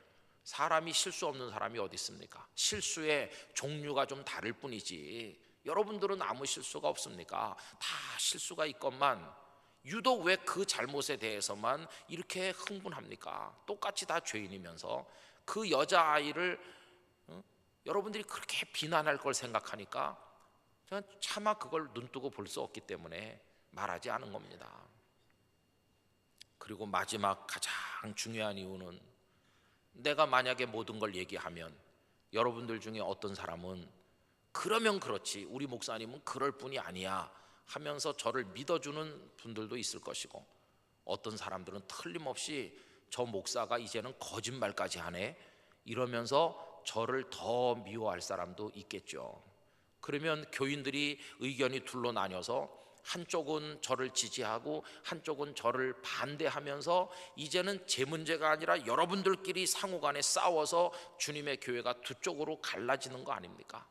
사람이 실수 없는 사람이 어디 있습니까? 실수의 종류가 좀 다를 뿐이지 여러분들은 아무 실수가 없습니까? 다 실수가 있건만 유독 왜 그 잘못에 대해서만 이렇게 흥분합니까? 똑같이 다 죄인이면서 그 여자아이를 여러분들이 그렇게 비난할 걸 생각하니까 저는 차마 그걸 눈뜨고 볼 수 없기 때문에 말하지 않은 겁니다. 그리고 마지막 가장 중요한 이유는, 내가 만약에 모든 걸 얘기하면 여러분들 중에 어떤 사람은 그러면 그렇지, 우리 목사님은 그럴 뿐이 아니야 하면서 저를 믿어주는 분들도 있을 것이고, 어떤 사람들은 틀림없이 저 목사가 이제는 거짓말까지 하네 이러면서 저를 더 미워할 사람도 있겠죠. 그러면 교인들이 의견이 둘로 나뉘어서 한쪽은 저를 지지하고 한쪽은 저를 반대하면서 이제는 제 문제가 아니라 여러분들끼리 상호간에 싸워서 주님의 교회가 두 쪽으로 갈라지는 거 아닙니까?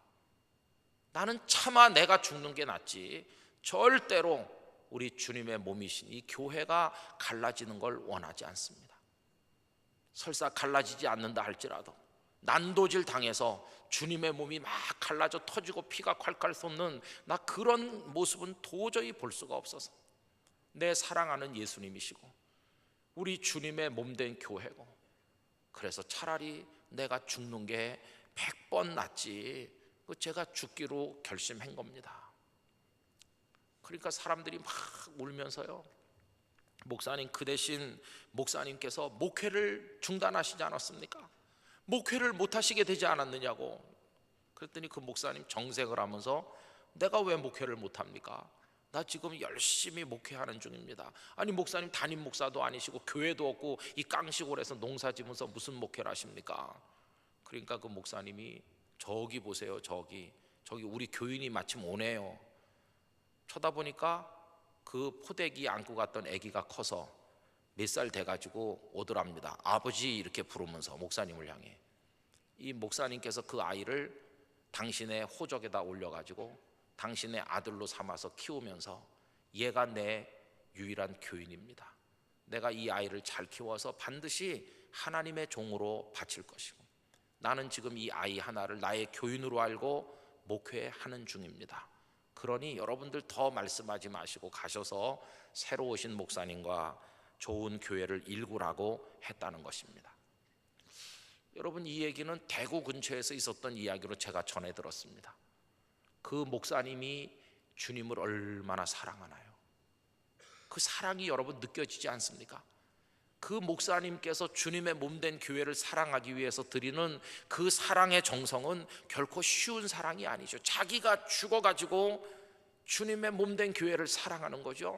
나는 차마 내가 죽는 게 낫지 절대로 우리 주님의 몸이신 이 교회가 갈라지는 걸 원하지 않습니다. 설사 갈라지지 않는다 할지라도 난도질 당해서 주님의 몸이 막 갈라져 터지고 피가 콸콸 쏟는 나 그런 모습은 도저히 볼 수가 없어서, 내 사랑하는 예수님이시고 우리 주님의 몸된 교회고, 그래서 차라리 내가 죽는 게 100번 낫지 제가 죽기로 결심한 겁니다. 그러니까 사람들이 막 울면서요, 목사님 그 대신 목사님께서 목회를 중단하시지 않았습니까? 목회를 못하시게 되지 않았느냐고. 그랬더니 그 목사님 정색을 하면서 내가 왜 목회를 못합니까? 나 지금 열심히 목회하는 중입니다. 아니 목사님 담임 목사도 아니시고 교회도 없고 이 깡시골에서 농사 지면서 무슨 목회를 하십니까? 그러니까 그 목사님이 저기 보세요, 저기 우리 교인이 마침 오네요. 쳐다보니까 그 포대기 안고 갔던 아기가 커서 몇 살 돼가지고 오더랍니다. 아버지 이렇게 부르면서 목사님을 향해. 이 목사님께서 그 아이를 당신의 호적에다 올려가지고 당신의 아들로 삼아서 키우면서 얘가 내 유일한 교인입니다. 내가 이 아이를 잘 키워서 반드시 하나님의 종으로 바칠 것이고, 나는 지금 이 아이 하나를 나의 교인으로 알고 목회하는 중입니다. 그러니 여러분들 더 말씀하지 마시고 가셔서 새로 오신 목사님과 좋은 교회를 일구라고 했다는 것입니다. 여러분, 이 얘기는 대구 근처에서 있었던 이야기로 제가 전해 들었습니다. 그 목사님이 주님을 얼마나 사랑하나요? 그 사랑이 여러분 느껴지지 않습니까? 그 목사님께서 주님의 몸된 교회를 사랑하기 위해서 드리는 그 사랑의 정성은 결코 쉬운 사랑이 아니죠. 자기가 죽어가지고 주님의 몸된 교회를 사랑하는 거죠.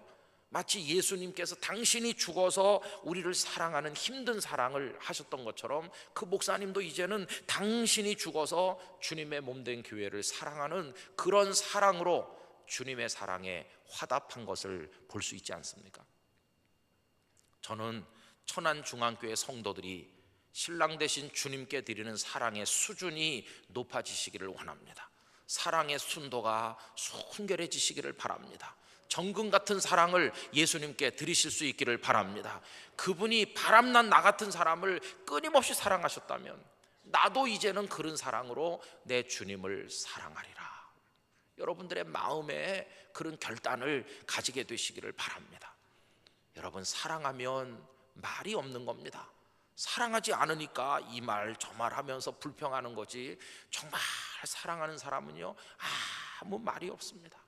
마치 예수님께서 당신이 죽어서 우리를 사랑하는 힘든 사랑을 하셨던 것처럼 그 목사님도 이제는 당신이 죽어서 주님의 몸된 교회를 사랑하는 그런 사랑으로 주님의 사랑에 화답한 것을 볼 수 있지 않습니까? 저는 천안중앙교회 성도들이 신랑 되신 주님께 드리는 사랑의 수준이 높아지시기를 원합니다. 사랑의 순도가 순결해지시기를 바랍니다. 정금 같은 사랑을 예수님께 드리실 수 있기를 바랍니다. 그분이 바람난 나 같은 사람을 끊임없이 사랑하셨다면 나도 이제는 그런 사랑으로 내 주님을 사랑하리라. 여러분들의 마음에 그런 결단을 가지게 되시기를 바랍니다. 여러분, 사랑하면 말이 없는 겁니다. 사랑하지 않으니까 이 말 저 말 하면서 불평하는 거지, 정말 사랑하는 사람은요 아무 말이 없습니다.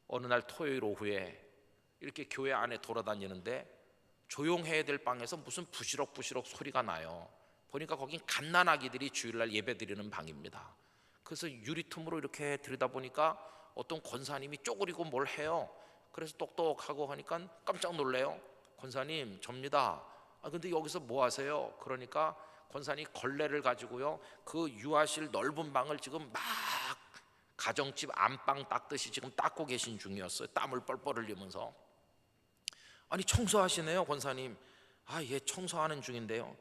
어느 날 토요일 오후에 이렇게 교회 안에 돌아다니는데 조용해야 될 방에서 무슨 부시럭부시럭 소리가 나요. 보니까 거긴 갓난아기들이 주일날 예배 드리는 방입니다. 그래서 유리틈으로 이렇게 들여다보니까 어떤 권사님이 쪼그리고 뭘 해요. 그래서 똑똑하고 하니까 깜짝 놀래요. 권사님, 접니다. 근데 여기서 뭐 하세요? 그러니까 권사님이 걸레를 가지고요 그 유아실 넓은 방을 지금 막 가정집 안방 닦듯이 지금 닦고 계신 중이었어요. 땀을 뻘뻘 흘리면서. 아니, 청소하시네요, 권사님. 예, 청소하는 중인데요.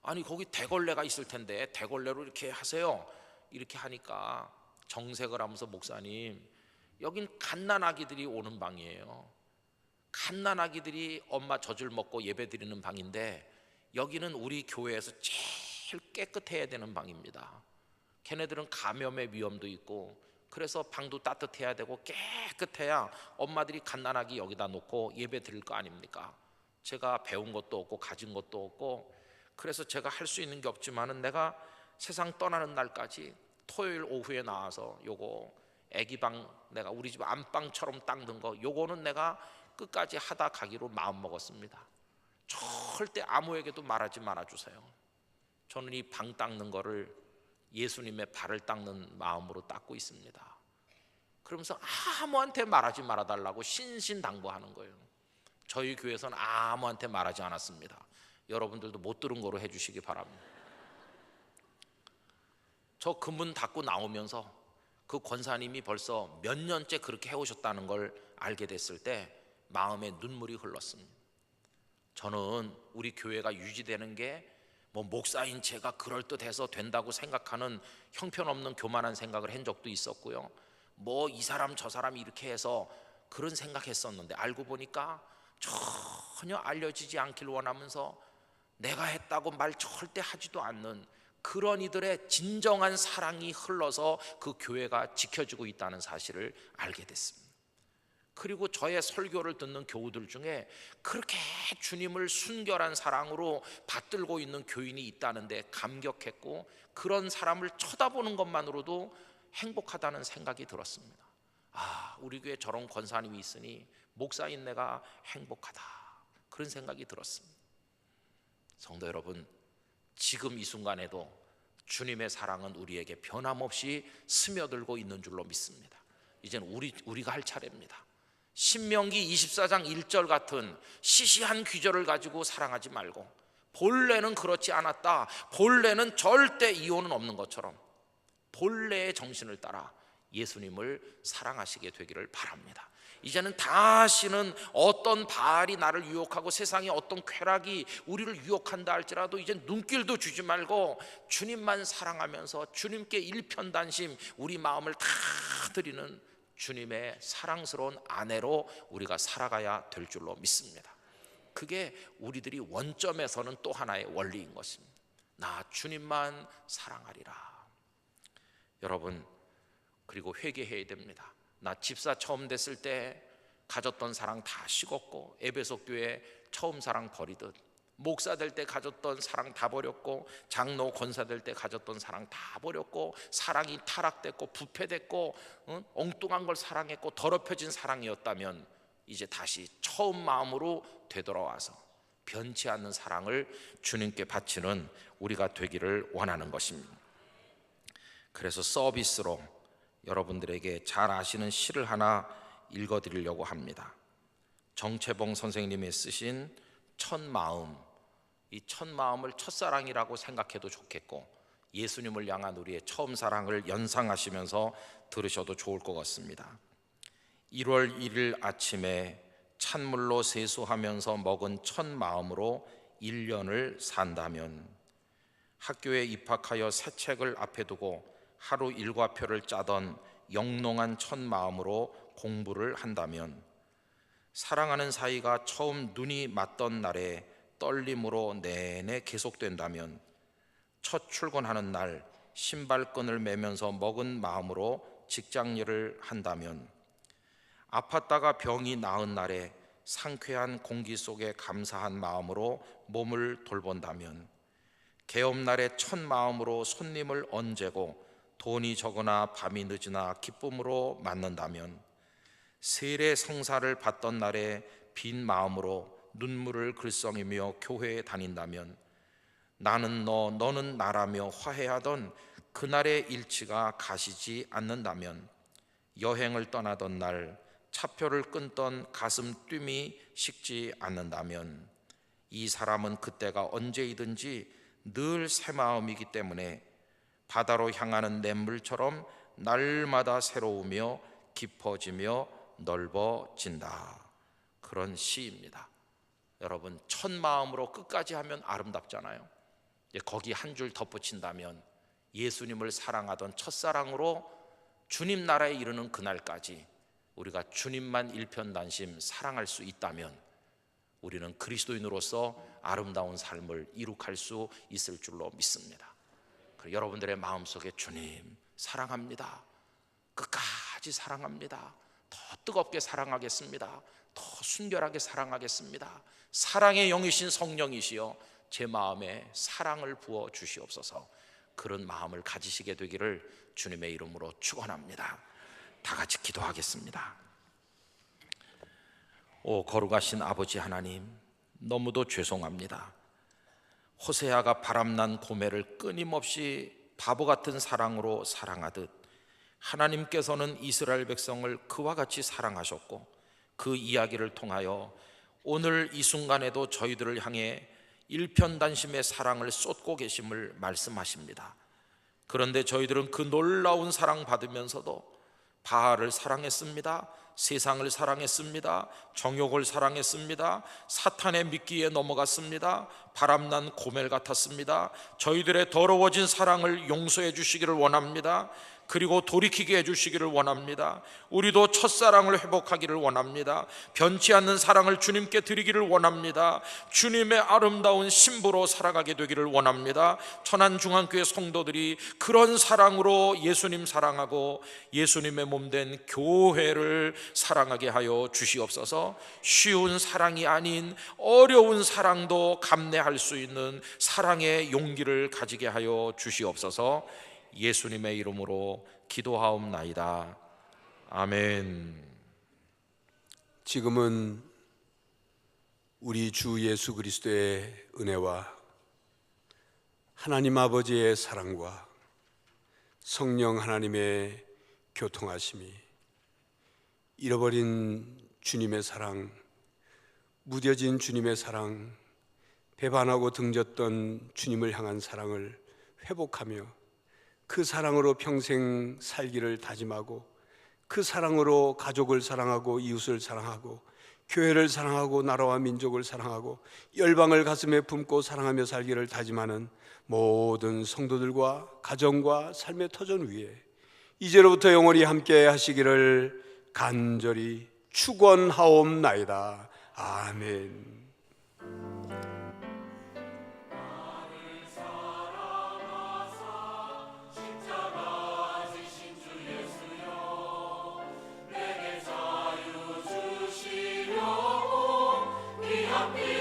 아니, 거기 대걸레가 있을 텐데 대걸레로 이렇게 하세요. 이렇게 하니까 정색을 하면서, 목사님, 여긴 갓난아기들이 오는 방이에요. 갓난아기들이 엄마 젖을 먹고 예배 드리는 방인데 여기는 우리 교회에서 제일 깨끗해야 되는 방입니다. 걔네들은 감염의 위험도 있고, 그래서 방도 따뜻해야 되고 깨끗해야 엄마들이 갓난아기 여기다 놓고 예배 드릴 거 아닙니까? 제가 배운 것도 없고 가진 것도 없고, 그래서 제가 할 수 있는 게 없지만은 내가 세상 떠나는 날까지 토요일 오후에 나와서 요거 애기방, 내가 우리 집 안방처럼 닦는 거, 요거는 내가 끝까지 하다 가기로 마음 먹었습니다. 절대 아무에게도 말하지 말아주세요. 저는 이 방 닦는 거를 예수님의 발을 닦는 마음으로 닦고 있습니다. 그러면서 아무한테 말하지 말아달라고 신신당부하는 거예요. 저희 교회에서는 아무한테 말하지 않았습니다. 여러분들도 못 들은 거로 해주시기 바랍니다. 저 그 문 닫고 나오면서 그 권사님이 벌써 몇 년째 그렇게 해오셨다는 걸 알게 됐을 때 마음에 눈물이 흘렀습니다. 저는 우리 교회가 유지되는 게 뭐 목사인 제가 그럴듯해서 된다고 생각하는 형편없는 교만한 생각을 한 적도 있었고요. 뭐 이 사람 저 사람 이렇게 해서 그런 생각했었는데, 알고 보니까 전혀 알려지지 않길 원하면서 내가 했다고 말 절대 하지도 않는 그런 이들의 진정한 사랑이 흘러서 그 교회가 지켜지고 있다는 사실을 알게 됐습니다. 그리고 저의 설교를 듣는 교우들 중에 그렇게 주님을 순결한 사랑으로 받들고 있는 교인이 있다는데 감격했고, 그런 사람을 쳐다보는 것만으로도 행복하다는 생각이 들었습니다. 아, 우리 교회에 저런 권사님이 있으니 목사인 내가 행복하다, 그런 생각이 들었습니다. 성도 여러분, 지금 이 순간에도 주님의 사랑은 우리에게 변함없이 스며들고 있는 줄로 믿습니다. 이제는 우리가 할 차례입니다. 신명기 24장 1절 같은 시시한 귀절을 가지고 사랑하지 말고, 본래는 그렇지 않았다, 본래는 절대 이혼은 없는 것처럼 본래의 정신을 따라 예수님을 사랑하시게 되기를 바랍니다. 이제는 다시는 어떤 바알이 나를 유혹하고 세상의 어떤 쾌락이 우리를 유혹한다 할지라도 이제 눈길도 주지 말고 주님만 사랑하면서 주님께 일편단심 우리 마음을 다 드리는 주님의 사랑스러운 아내로 우리가 살아가야 될 줄로 믿습니다. 그게 우리들이 원점에서는 또 하나의 원리인 것입니다. 나 주님만 사랑하리라. 여러분, 그리고 회개해야 됩니다. 나 집사 처음 됐을 때 가졌던 사랑 다 식었고, 에베소 교회 처음 사랑 버리듯, 목사 될 때 가졌던 사랑 다 버렸고, 장로 권사 될 때 가졌던 사랑 다 버렸고, 사랑이 타락됐고 부패됐고 엉뚱한 걸 사랑했고 더럽혀진 사랑이었다면 이제 다시 처음 마음으로 되돌아와서 변치 않는 사랑을 주님께 바치는 우리가 되기를 원하는 것입니다. 그래서 서비스로 여러분들에게 잘 아시는 시를 하나 읽어드리려고 합니다. 정채봉 선생님이 쓰신 첫마음, 이 첫마음을 첫사랑이라고 생각해도 좋겠고, 예수님을 향한 우리의 처음 사랑을 연상하시면서 들으셔도 좋을 것 같습니다. 1월 1일 아침에 찬물로 세수하면서 먹은 첫마음으로 1년을 산다면, 학교에 입학하여 새 책을 앞에 두고 하루 일과표를 짜던 영롱한 첫마음으로 공부를 한다면, 사랑하는 사이가 처음 눈이 맞던 날에 떨림으로 내내 계속된다면, 첫 출근하는 날 신발끈을 매면서 먹은 마음으로 직장일을 한다면, 아팠다가 병이 나은 날에 상쾌한 공기 속에 감사한 마음으로 몸을 돌본다면, 개업날의 첫 마음으로 손님을 언제고 돈이 적으나 밤이 늦으나 기쁨으로 맞는다면, 세례 성사를 받던 날에 빈 마음으로 눈물을 글썽이며 교회에 다닌다면, 나는 너 너는 나라며 화해하던 그날의 일치가 가시지 않는다면, 여행을 떠나던 날 차표를 끊던 가슴 뜀이 식지 않는다면, 이 사람은 그때가 언제이든지 늘 새 마음이기 때문에 바다로 향하는 냇물처럼 날마다 새로우며 깊어지며 넓어진다. 그런 시입니다. 여러분, 첫 마음으로 끝까지 하면 아름답잖아요. 거기 한 줄 덧붙인다면, 예수님을 사랑하던 첫사랑으로 주님 나라에 이르는 그날까지 우리가 주님만 일편단심 사랑할 수 있다면 우리는 그리스도인으로서 아름다운 삶을 이룩할 수 있을 줄로 믿습니다. 여러분들의 마음속에 주님 사랑합니다, 끝까지 사랑합니다, 더 뜨겁게 사랑하겠습니다, 더 순결하게 사랑하겠습니다, 사랑의 영이신 성령이시여 제 마음에 사랑을 부어 주시옵소서. 그런 마음을 가지시게 되기를 주님의 이름으로 축원합니다. 다 같이 기도하겠습니다. 오 거룩하신 아버지 하나님, 너무도 죄송합니다. 호세아가 바람난 고멜을 끊임없이 바보 같은 사랑으로 사랑하듯 하나님께서는 이스라엘 백성을 그와 같이 사랑하셨고, 그 이야기를 통하여 오늘 이 순간에도 저희들을 향해 일편단심의 사랑을 쏟고 계심을 말씀하십니다. 그런데 저희들은 그 놀라운 사랑 받으면서도 바알을 사랑했습니다, 세상을 사랑했습니다, 정욕을 사랑했습니다, 사탄의 미끼에 넘어갔습니다, 바람난 고멜 같았습니다. 저희들의 더러워진 사랑을 용서해 주시기를 원합니다. 그리고 돌이키게 해주시기를 원합니다. 우리도 첫사랑을 회복하기를 원합니다. 변치 않는 사랑을 주님께 드리기를 원합니다. 주님의 아름다운 신부로 살아가게 되기를 원합니다. 천안중앙교회 성도들이 그런 사랑으로 예수님 사랑하고 예수님의 몸된 교회를 사랑하게 하여 주시옵소서. 쉬운 사랑이 아닌 어려운 사랑도 감내할 수 있는 사랑의 용기를 가지게 하여 주시옵소서. 예수님의 이름으로 기도하옵나이다. 아멘. 지금은 우리 주 예수 그리스도의 은혜와 하나님 아버지의 사랑과 성령 하나님의 교통하심이, 잃어버린 주님의 사랑, 무뎌진 주님의 사랑, 배반하고 등졌던 주님을 향한 사랑을 회복하며 그 사랑으로 평생 살기를 다짐하고, 그 사랑으로 가족을 사랑하고 이웃을 사랑하고 교회를 사랑하고 나라와 민족을 사랑하고 열방을 가슴에 품고 사랑하며 살기를 다짐하는 모든 성도들과 가정과 삶의 터전 위에 이제로부터 영원히 함께 하시기를 간절히 축원하옵나이다. 아멘. 하옵나이다.